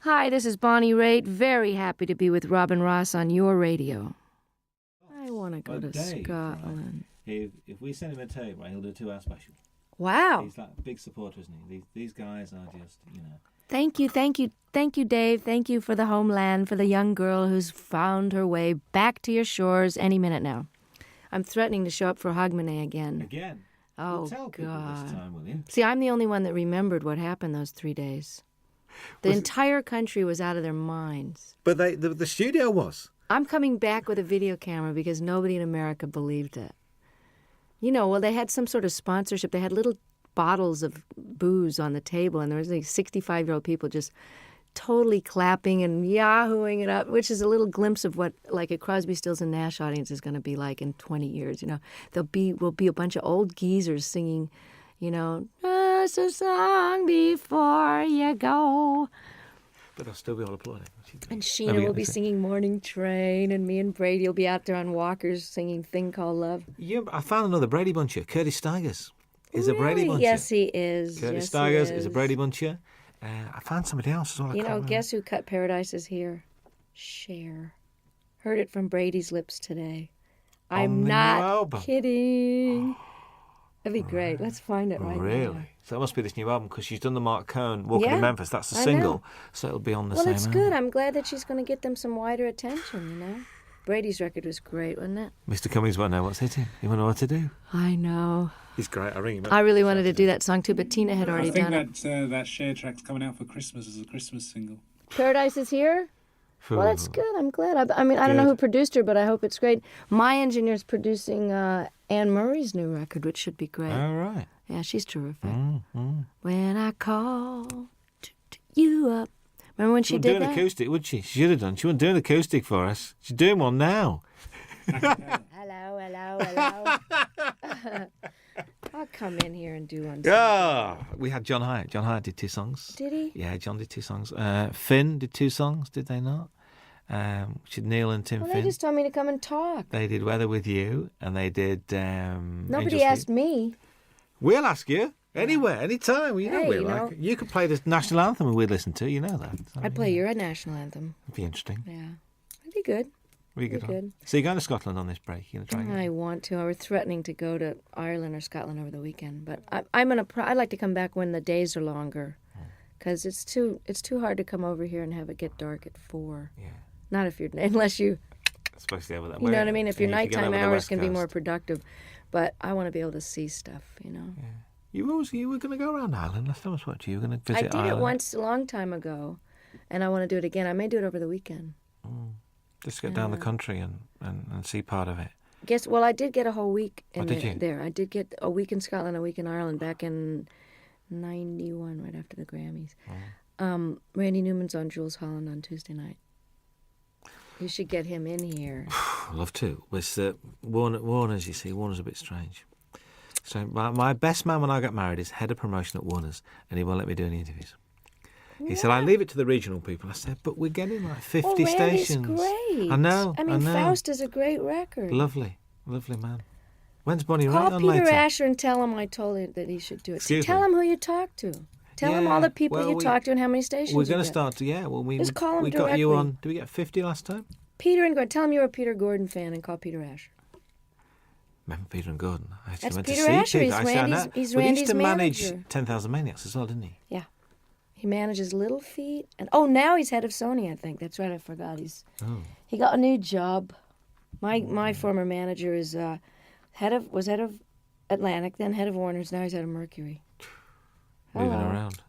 Hi, this is Bonnie Raitt. Very happy to be with Robin Ross on your radio. I want to go to Dave, Scotland. Right. If we send him a tape, right, he'll do a 2-hour special. Wow. He's like a big supporter, isn't he? These guys are just, Thank you, Dave. Thank you for the homeland, for the young girl who's found her way back to your shores any minute now. I'm threatening to show up for Hogmanay again. Again? Oh, tell people God. this time, will you? See, I'm the only one that remembered what happened those 3 days. The entire country was out of their minds. But the studio was. I'm coming back with a video camera because nobody in America believed it. You know, well, they had some sort of sponsorship. They had little bottles of booze on the table, and there was like 65-year-old people just totally clapping and yahooing it up, which is a little glimpse of what like a Crosby, Stills and Nash audience is going to be like in 20 years. You know, will be a bunch of old geezers singing, you know, just a song before you go. But they'll still be all applauding. And Sheena will be singing Morning Train, and me and Brady will be out there on walkers singing Thing Called Love. Yeah, I found another Brady Buncher. Curtis Stigers is a Brady Buncher. Yes, he is. Curtis Stigers is a Brady Buncher. I found somebody else as well. You know, guess who cut Paradises Here? Cher. Heard it from Brady's lips today. I'm not kidding. That'd be great. Let's find it right now. Really? So that must be this new album because she's done the Mark Cohn Walking in Memphis. That's the single. So it'll be on the same album. Well, it's good. I'm glad that she's going to get them some wider attention, you know? Brady's record was great, wasn't it? Mr. Cummings won't know what's hitting. He won't know what to do. I know. He's great. I'll ring him up. I really wanted to do that song too, but Tina had already done it. I think that Cher track's coming out for Christmas as a Christmas single. Paradise is Here? Well, that's good. I'm glad. I mean, I don't know who produced her, but I hope it's great. My engineer's producing Anne Murray's new record, which should be great. All right. Yeah, she's terrific. When I call you up. Remember when she did that? She wouldn't do an acoustic, would she? She should have done. She wouldn't do an acoustic for us. She's doing one now. Hello. I'll come in here and do one. We had John Hyatt. John Hyatt did 2 songs. Did he? Yeah, John did 2 songs. Finn did 2 songs, did they not? Which is Neil and Tim Finn. They just told me to come and talk. They did Weather With You, and they did... Nobody asked me. We'll ask you. Anywhere, anytime. Well, you know we're like. You could play the national anthem and we'd listen to. You know that. So, I'd play your national anthem. It'd be interesting. Yeah. It'd be good. Really good. So you're going to Scotland on this break? You're gonna try I want to. I was threatening to go to Ireland or Scotland over the weekend, but I'd like to come back when the days are longer, because it's too hard to come over here and have it get dark at 4. Yeah. Not if you're unless you. Especially over that way. You know what I mean? If your nighttime hours can be Coast. more productive, but I want to be able to see stuff. You know. Yeah. You were going to go around Ireland last time I spoke to you. You were going to visit Ireland. I did it once a long time ago, and I want to do it again. I may do it over the weekend. Just get down the country and see part of it. I did get a whole week did there. I did get a week in Scotland, a week in Ireland back in 91, right after the Grammys. Randy Newman's on Jules Holland on Tuesday night. You should get him in here. I'd love to. It's Warner's, you see. Warner's a bit strange. So my best man when I got married is head of promotion at Warner's, and he won't let me do any interviews. He said, I leave it to the regional people. I said, but we're getting like 50 stations. Great. I know. Faust is a great record. Lovely man. When's Bonnie Raitt on Call Peter later? Asher and tell him I told him that he should do it. Tell him who you talked to. Tell him all the people you talked to and how many stations we're going to get. start to, Just call him we directly. got you on, did we get 50 last time? Peter and Gordon. Tell him you're a Peter Gordon fan and call Peter Asher. Remember Peter and Gordon? I actually That's went Peter to see Asher. Peter. He's Randy's Randy's used to manager. manage 10,000 Maniacs as well, didn't he? Yeah. He manages Little Feat. And now he's head of Sony, I think. That's right, I forgot. He got a new job. My former manager is was head of Atlantic, then head of Warner's, now he's head of Mercury. Moving around.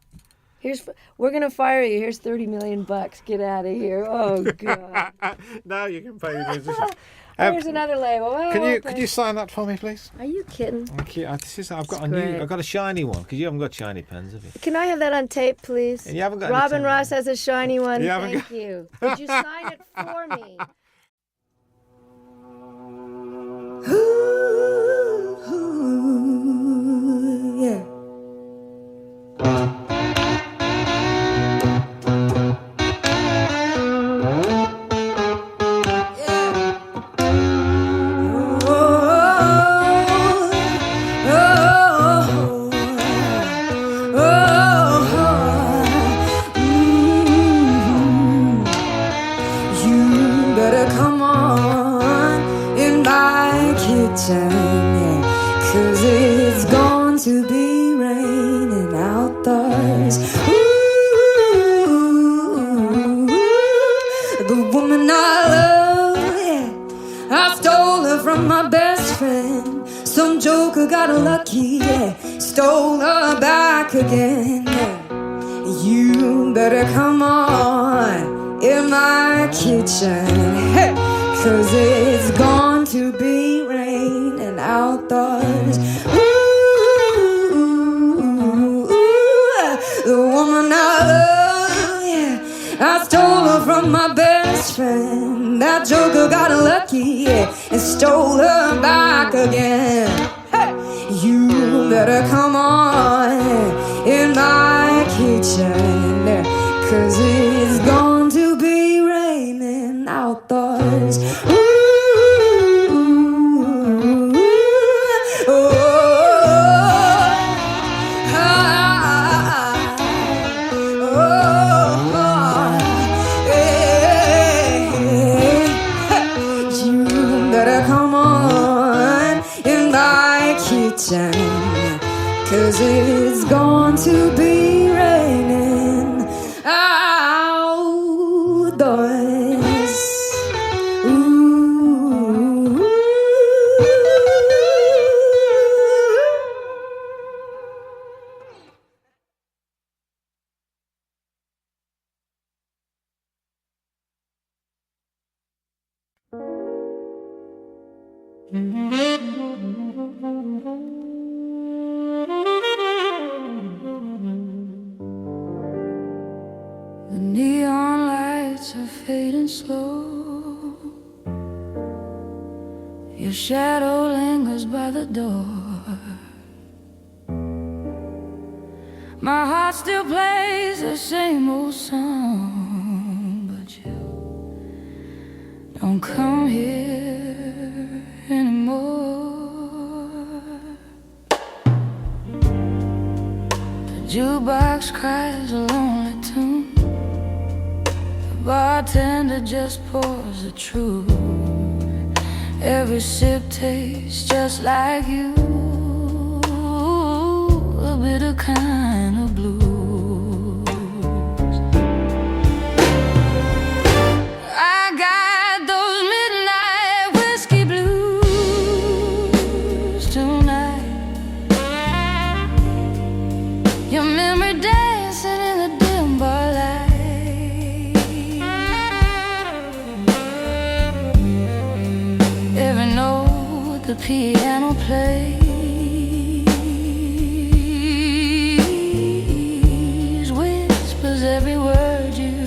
We're gonna fire you. Here's $30 million. Get out of here. Oh God. Now you can pay the musician. Here's another label. Could you sign that for me, please? Are you kidding? Thank you. I've got a shiny one because you haven't got shiny pens, have you? Can I have that on tape, please? And you haven't got Robin Ross has a shiny one. Thank you. Could you sign it for me? Yeah. Cause it's going to be raining outdoors. Ooh, the woman I love, I stole her from my best friend some joker got lucky, yeah, stole her back again. You better come on in my kitchen, hey, 'cause it's going to be raining outdoors. Ooh, the woman I love, yeah, I stole her from my best friend. That joker got lucky, yeah, and stole her back again. Hey, you better come on in my kitchen, 'cause it's going to be raining outdoors. Ooh, oh, you better come on in my kitchen, 'cause it's going to be raining outdoors. Ooh. The neon lights are fading slow. Your shadow lingers by the door. My heart still plays the same old song, but you don't come here anymore. The jukebox cries a lonely tune. The bartender just pours the truth. Every sip tastes just like you, a bitter kind of blues. I got those midnight whiskey blues tonight. Your memory dancing in the dim bar light. Every note the piano plays whispers every word you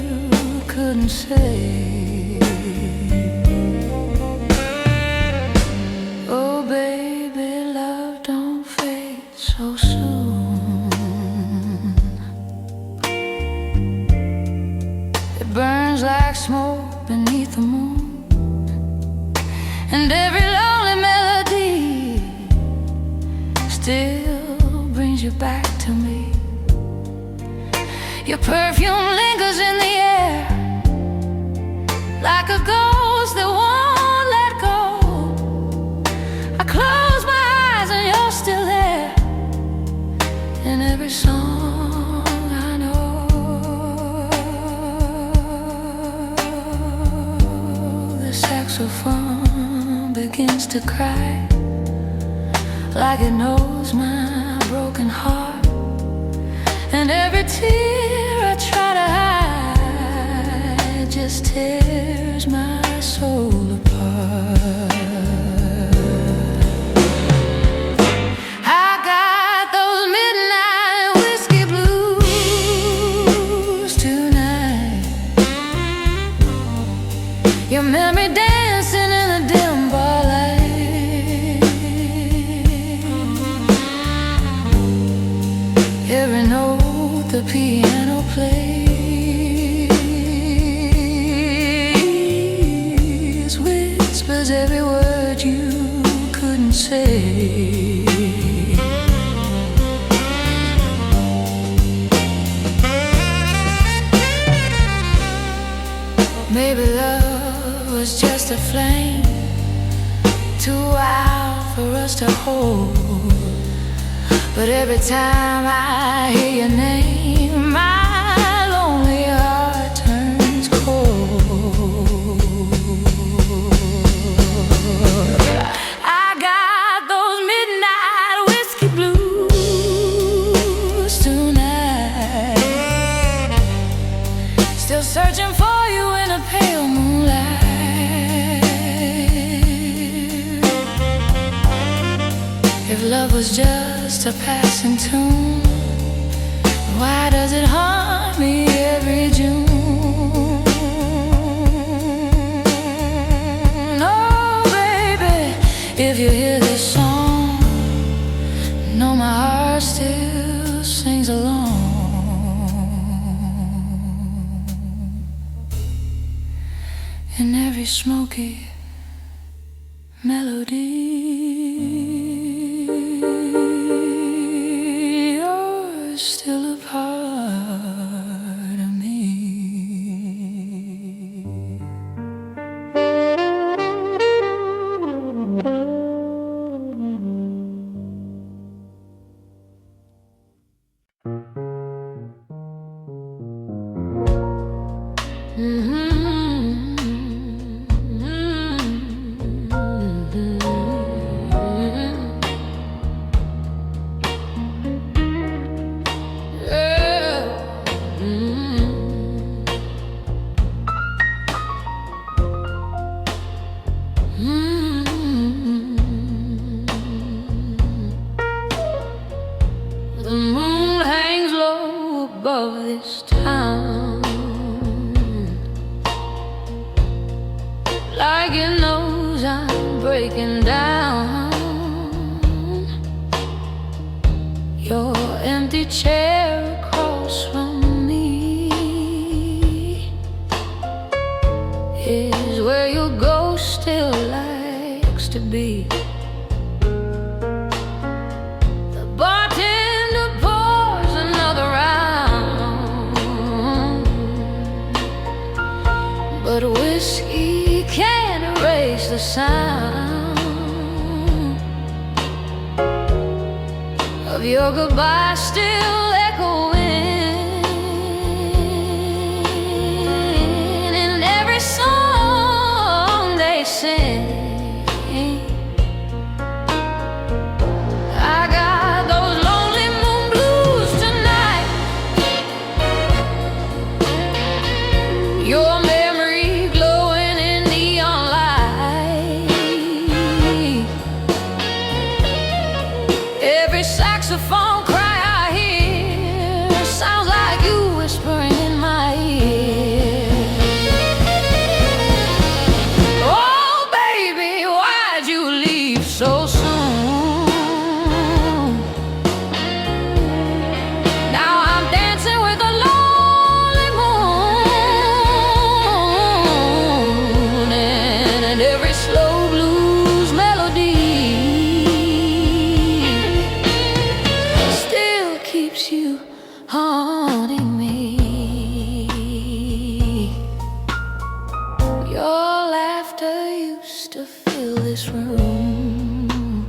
couldn't say. Oh baby, love don't fade so soon. It burns like smoke beneath the moon, and every lonely melody still brings you back to me. Your perfume lingers in the air like a ghost that won't let go. I close my eyes and you're still there in every song I know. The saxophone begins to cry like it knows my broken heart, and every tear I try to hide just tears my soul apart. I got those midnight whiskey blues tonight. Your memory dancing in the dim bar light. Every note the piano plays whispers every word you couldn't say. Maybe love was just a flame too wild for us to hold. But every time I hear your name, my lonely heart turns cold. I got those midnight If love was just a passing tune, why does it haunt me every June? Oh, baby, if you hear this song, know my heart still sings along. In every smoky melody, you're still a part of me. The moon hangs low above this town, like it knows I'm breaking down. Your empty chair across from me is where your ghost still likes to be. The bartender pours another round, but whiskey can't erase the sound of your goodbye still echoing in every song they sing. I got those lonely moon blues tonight. Your memory glowing in neon light. Every saxophone cry I hear sounds like you whispering in my ear. Oh, baby, why'd you leave so soon? Now I'm dancing with a lonely moon, and every slow blues melody still keeps you haunting me. Your laughter used to fill this room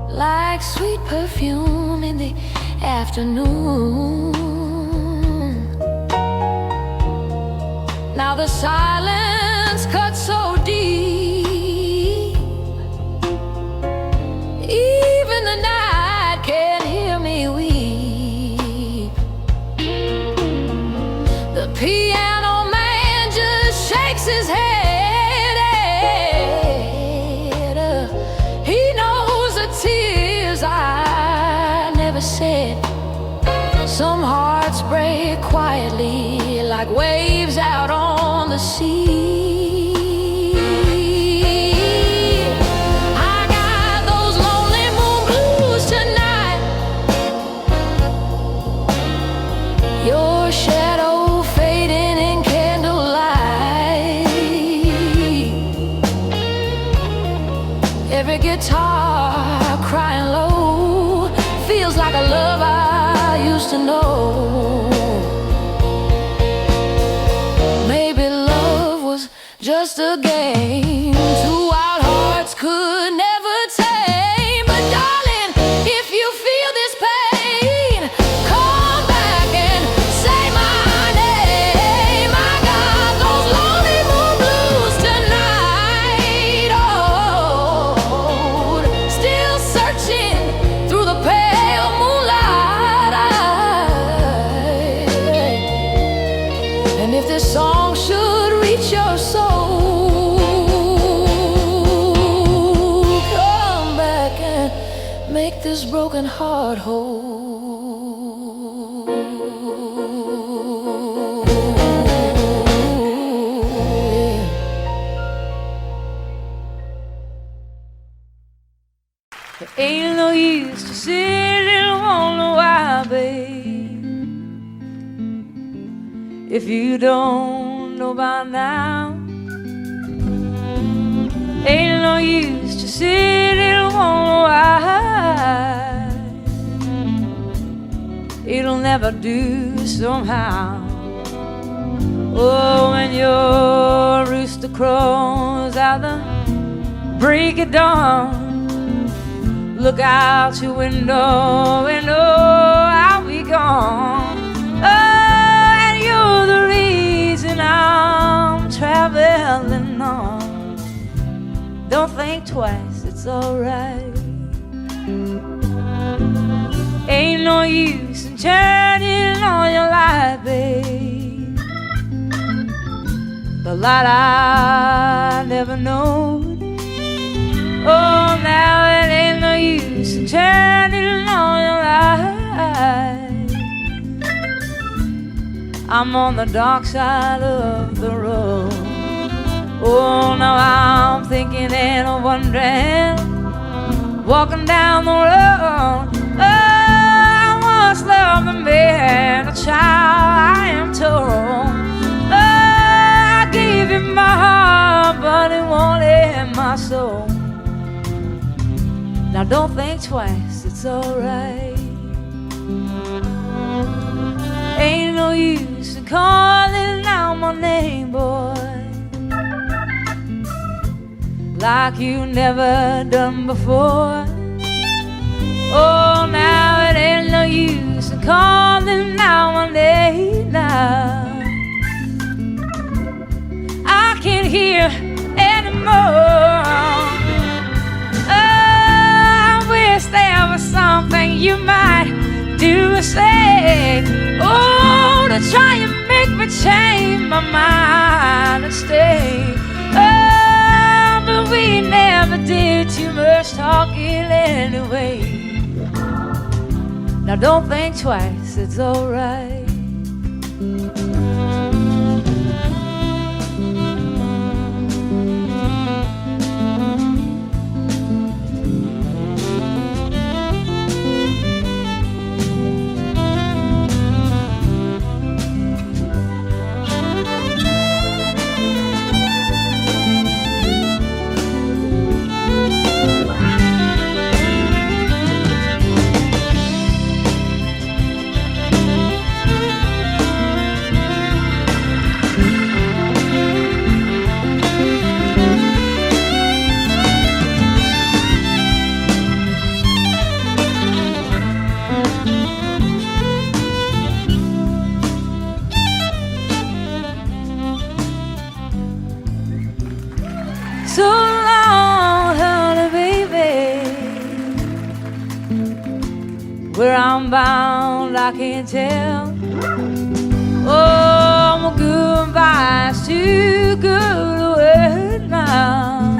like sweet perfume in the afternoon. Now the silence cuts so deep, even the night can't hear me weep. The piano man just shakes his head. He knows the tears I never said. Some hearts break quietly like waves out on the sea. I got those lonely moon blues tonight. Your shadow fading in candlelight. Every guitar crying low feels like a love I used to know. Maybe love was just a game two wild hearts could never tame. But darling, if you feel this pain, come back and say my name. I got those lonely moon blues tonight. Oh, still searching through the pale moonlight. And if this song should reach your soul, this broken heart whole. There ain't no use to sit and wonder why, babe, if you don't know by now. Ain't no use to sit and wonder why. It'll never do somehow. Oh, when your rooster crows out the break of dawn, look out your window and oh, I'll be gone. Oh, and you're the reason I'm traveling on. Don't think twice, it's alright. Ain't no use in turning on your light, babe. The light I never known. Oh, now it ain't no use in turning on your light. I'm on the dark side of the road. Oh, now I'm thinking and wondering, walking down the road. Oh, I once loved a man, a child, I am told. Oh, I gave him my heart, but it wanted my soul. Now don't think twice, it's alright. Ain't no use in calling out my name, boy, like you never done before. Oh, now it ain't no use in calling out my name now. I can't hear anymore. Oh, I wish there was something you might do or say. Oh, to try and make me change my mind and stay. Oh, but we never did too much talking anyway. Now don't think twice, it's alright. So long, honey, baby. Where I'm bound, I can't tell. Oh, my goodbye's too good a word now.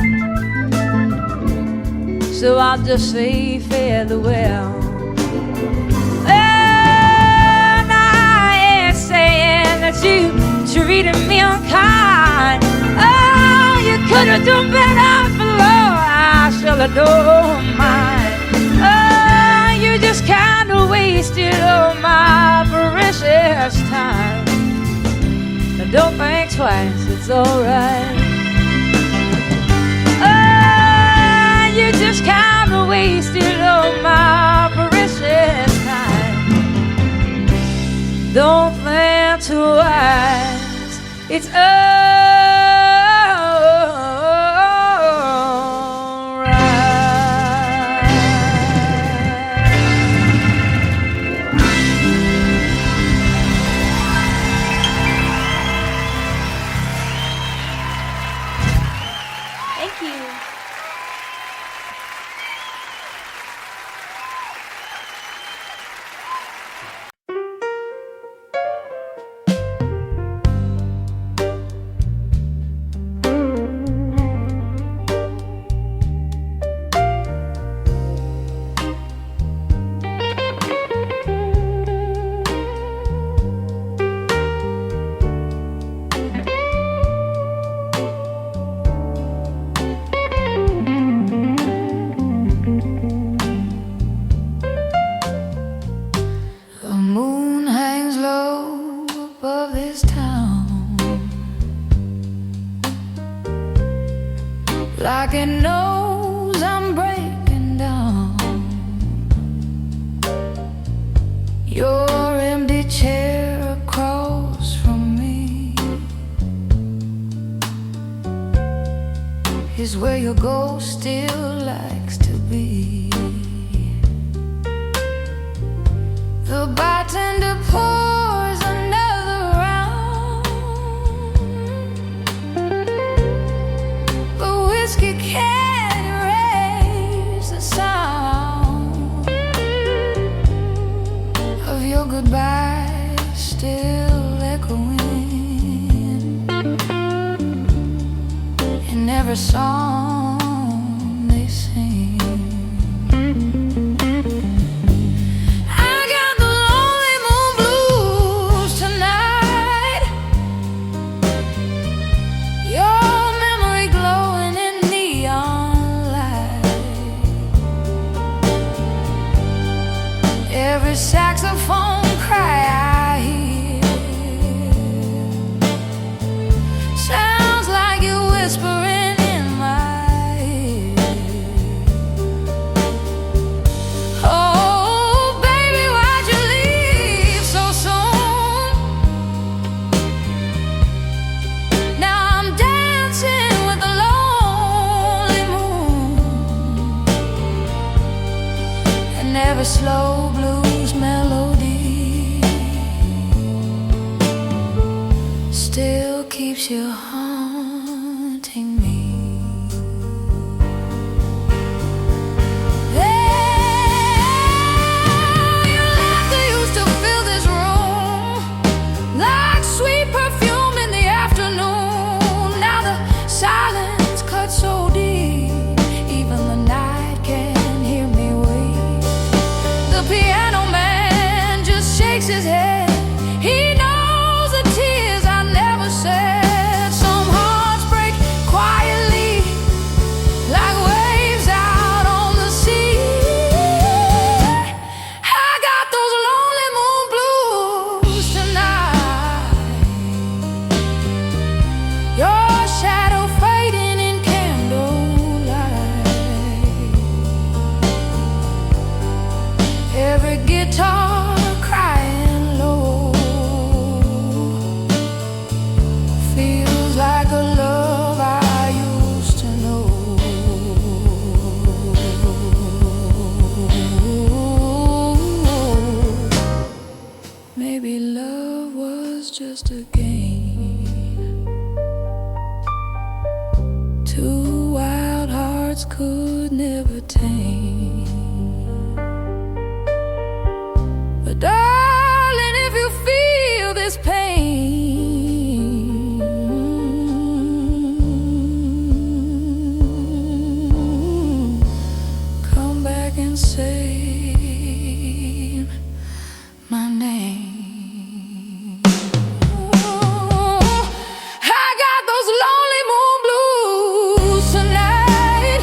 So I'll just say farewell. And I ain't saying that you treated me unkind. Oh, you could have done better for Lord, I should have known mine. Oh, you just kind of wasted all my precious time. But don't think twice, it's alright. Oh, you just kind of wasted all my precious time. Don't think twice, it's like it knows I'm breaking down. Your empty chair across from me is where your ghost still likes to be. The bartender pours another round. The whiskey can't erase the sound of your goodbye still echoing in every song they sing. Every saxophone cry I hear sounds like you whispering in my ear. Oh, baby, why'd you leave so soon? Now I'm dancing with the lonely moon, and every slow blues melody still keeps you haunting me. There, your laughter used to fill this room like sweet perfume in the afternoon. Now the silence cuts so deep, even the night can hear me wait. The piano man just shakes his head. He knows the tears I never said. Some hearts break quietly like waves out on the sea. I got those lonely moon blues tonight. Your shadow fading in candlelight. Every guitar crying low feels like a love I used to know. Maybe love was just a game two wild hearts could never tame. But darling, if you feel this pain, come back and say my name. I got those lonely moon blues tonight.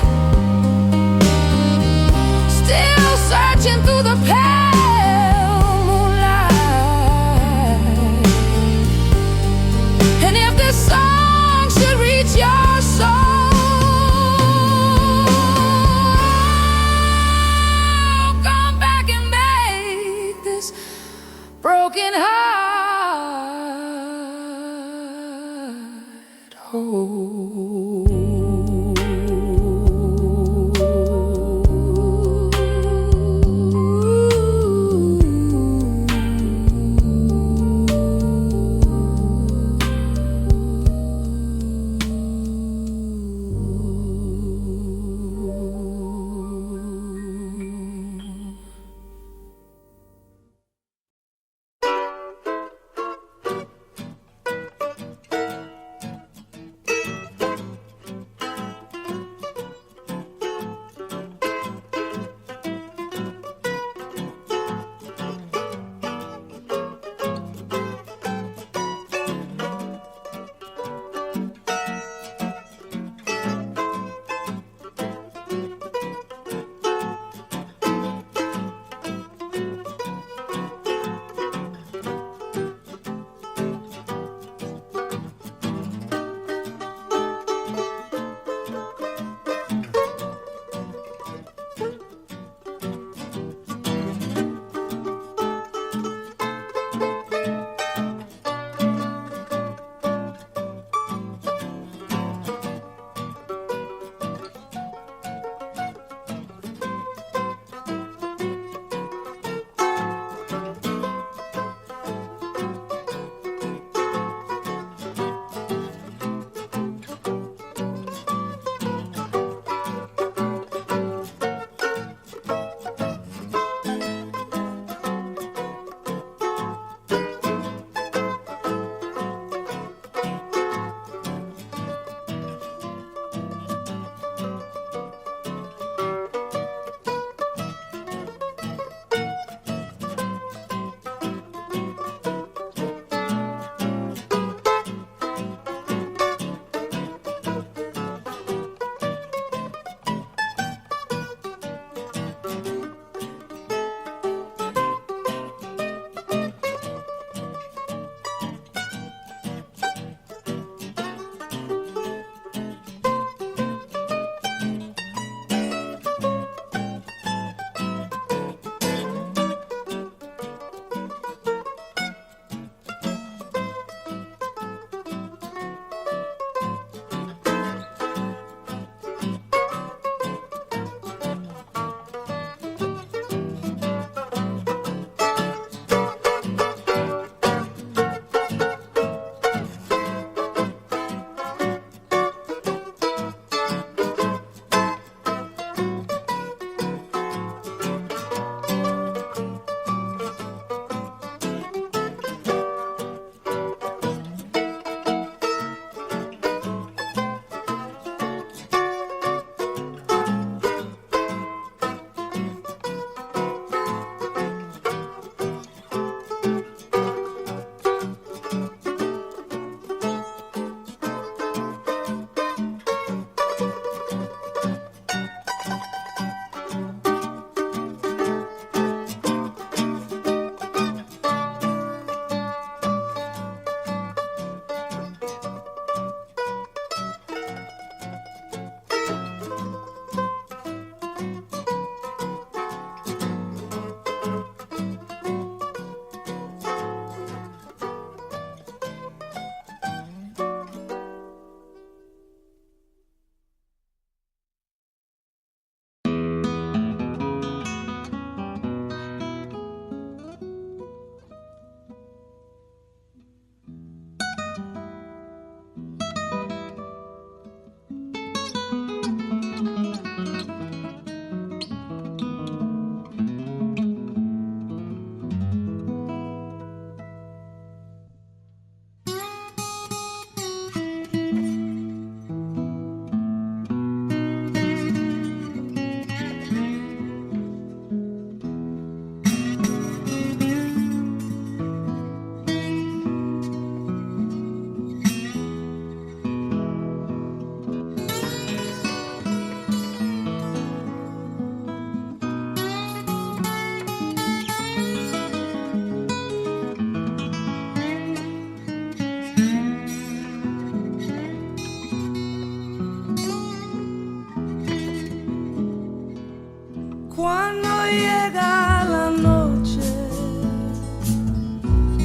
llega la noche,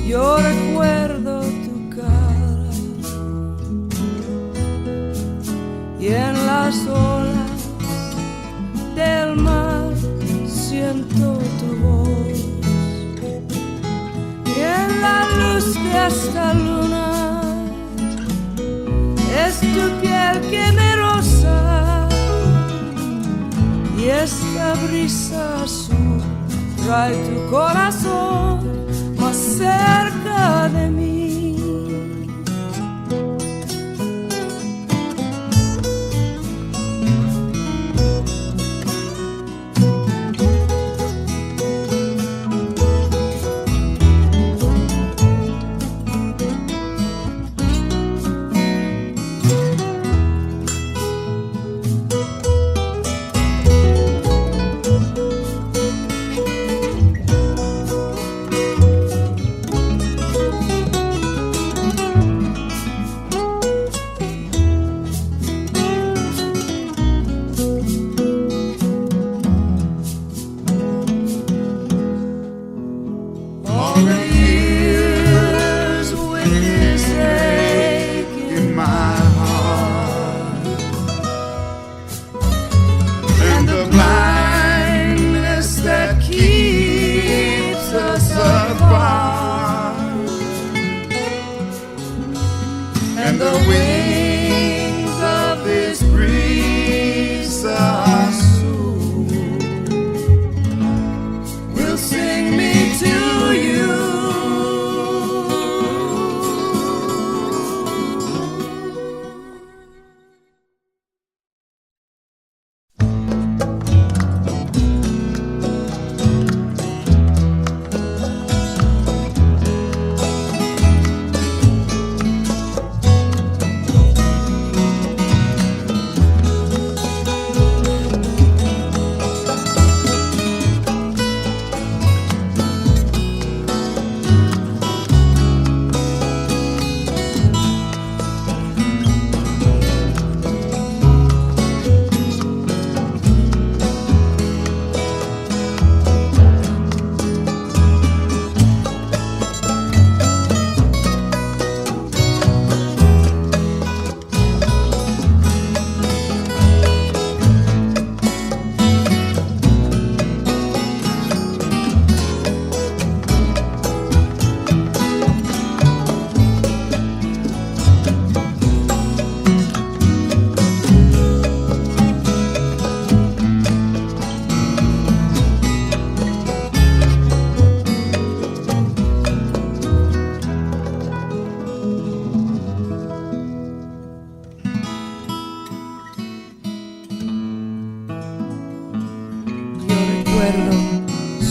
yo recuerdo tu cara y en las olas del mar siento tu voz y en la luz de esta luna es tu piel que me roza y esta brisa azul trae tu corazón más cerca de mí.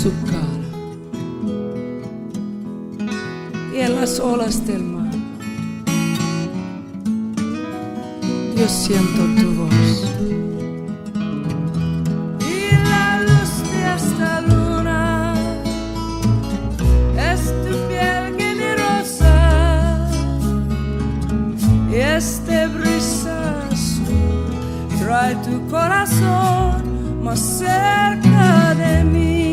Su cara y en las olas del mar yo siento tu voz y la luz de esta luna es tu piel que me roza y este brisa azul trae tu corazón más cerca de mí.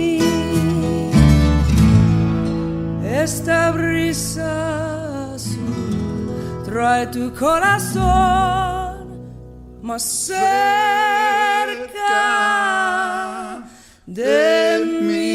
Esta brisa azul trae tu corazón más cerca de mí.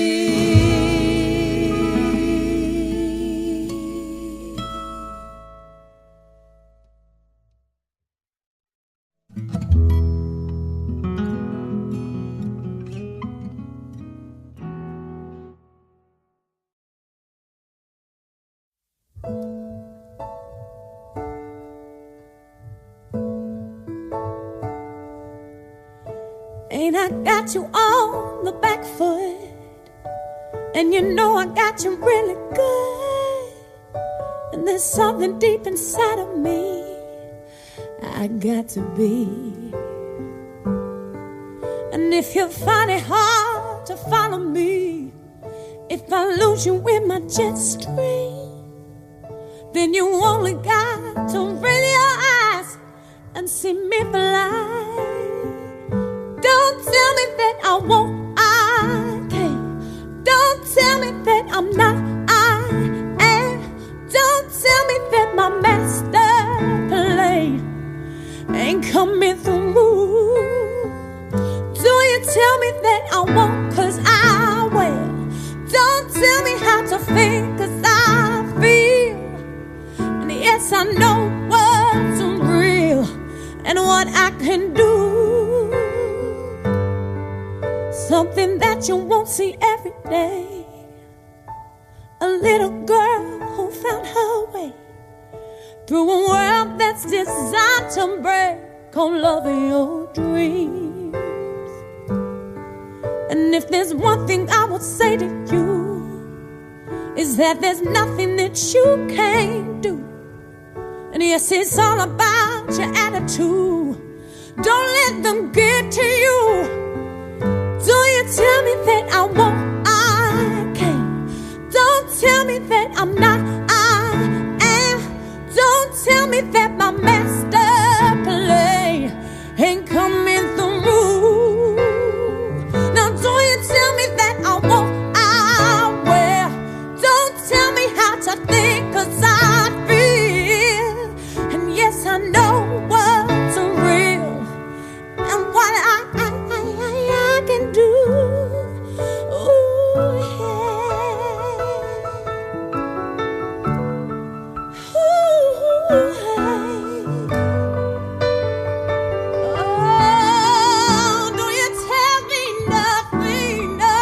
Ain't I got you on the back foot? And you know I got you really good. And there's something deep inside of me I got to be. And if you find it hard to follow me, if I lose you in my jet stream, then you only got to raise your eyes and see me fly. Don't tell me that I won't, I can't. won't, 'cause I will. Don't tell me how to think, 'cause I feel. And yes, I know what's real and what I can do. Something that you won't see every day. A little girl who found her way through a world that's designed to break on love of your dreams. And if there's one thing I would say to you, is that there's nothing that you can't do. And yes, it's all about your attitude. Don't let them get to you. Don't you tell me that I won't, I can't. Don't tell me that I'm not, I am. Don't tell me that my master play ain't coming through. Now don't you tell me that I won't, I will. Don't tell me how to think, 'cause I feel. And yes, I know what's real and what I can do. Ooh, yeah. Ooh, hey. Oh, don't you tell me nothing, no.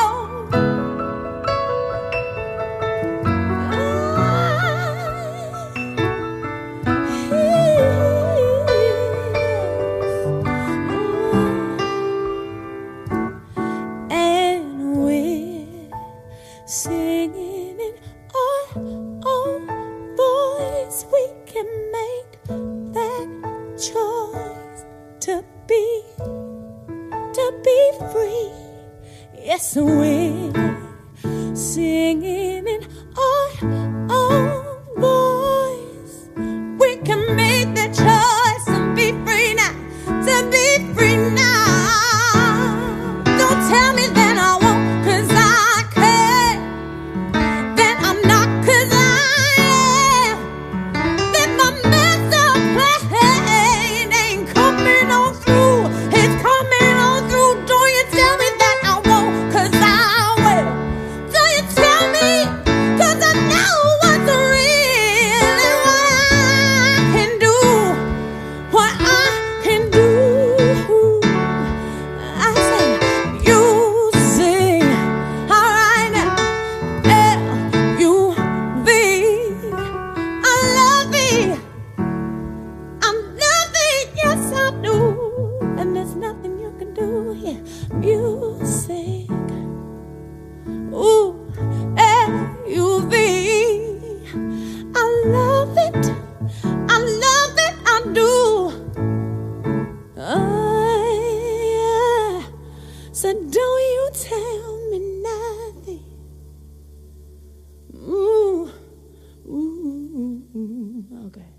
And we're singing in our own voice. We can make that choice to be free. Yes, we're singing in our own voice. We can make that choice to be free now, to be free now. Don't tell me that I won't, 'cause I can't. That I'm not, 'cause I am. That my master plan ain't coming on through. It's coming on through. Don't you tell me that I won't, 'cause I will. Don't you tell me, 'cause I know what's real and what I can do. What I can do. I say, you sing, all right now. L-U-V. I love it. I'm loving, yes I do. And there's nothing you can do here. Music. Ooh, L-U-V. I love it. I love it, I do. Yeah. So don't you tell me nothing. Ooh, ooh, okay.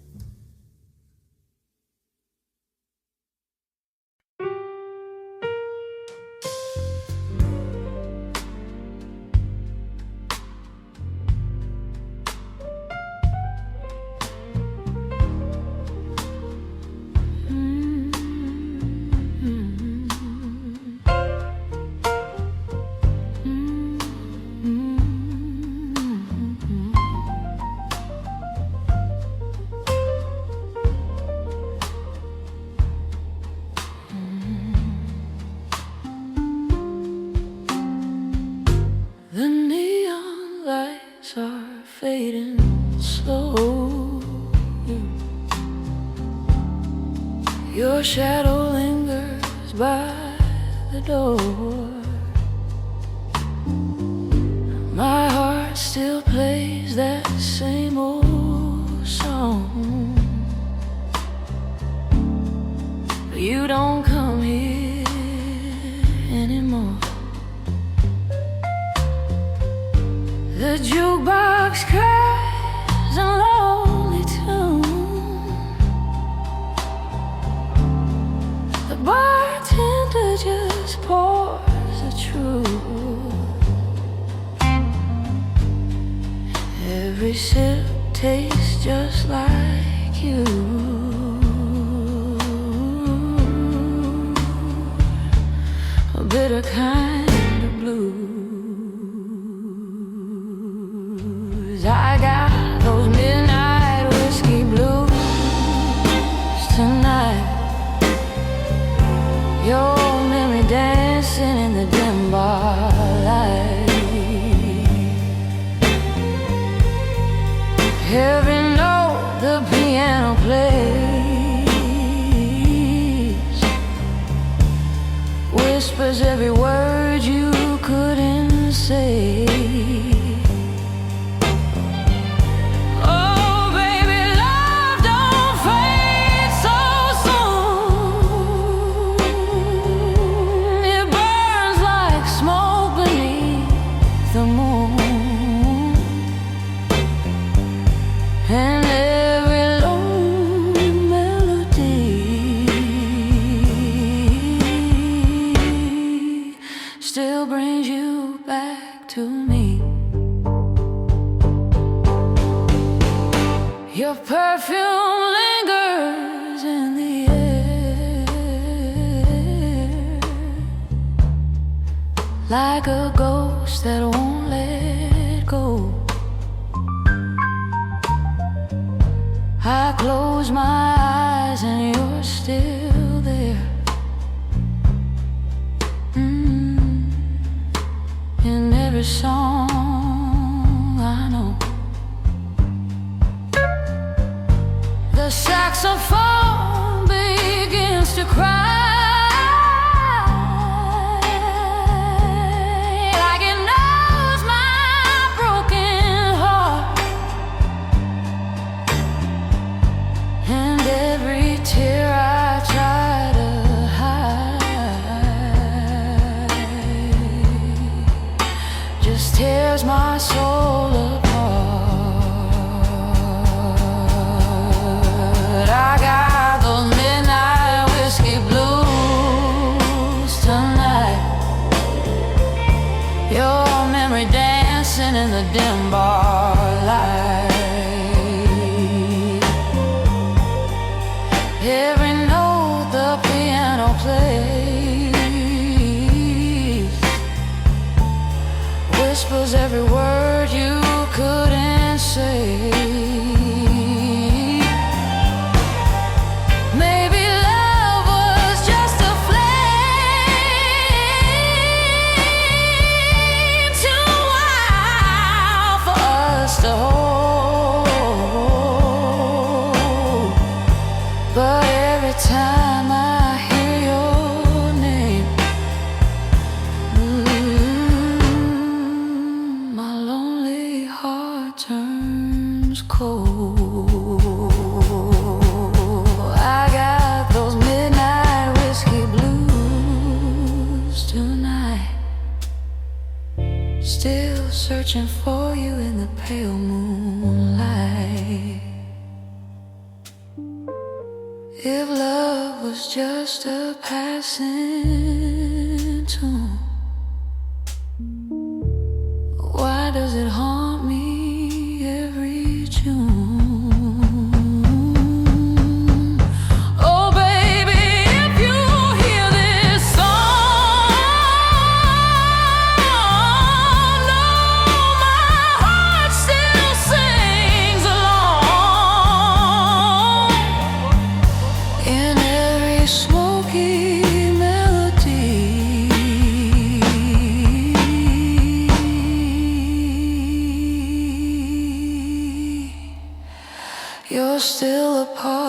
The neon lights are fading slow. Your shadow lingers by the door. My heart still plays that same old song. But you don't come here anymore. The jukebox cries a lonely tune. The bartender just pours the truth. Every sip tastes just like you. A bitter kind blues. I got those midnight whiskey blues tonight. Your memory dancing in the dim bar light. Every note the piano plays whispers every word you couldn't say. Oh, baby, love don't fade so soon. It burns like smoke beneath the moon. And every lonely melody still brings you back to me. Your perfume lingers in the air like a ghost that won't let go. I close my eyes and you're still there. In every song I know. The saxophone begins to cry. Like it knows my broken heart. And every tear I try to hide just tears my soul apart. I got those midnight whiskey blues tonight. Your memory dancing in the dim bar light. Every note the piano plays whispers every word you couldn't say. Maybe love was just a flame too wild for us to hold. But every time I hear your name, my lonely heart turns cold. I got those midnight whiskey blues tonight. Still searching for you in the pale moonlight. If love was just a passing tune, why does it haunt me every June? Oh, baby, if you hear this song, know my heart still sings along. In every smoky melody, you're still a part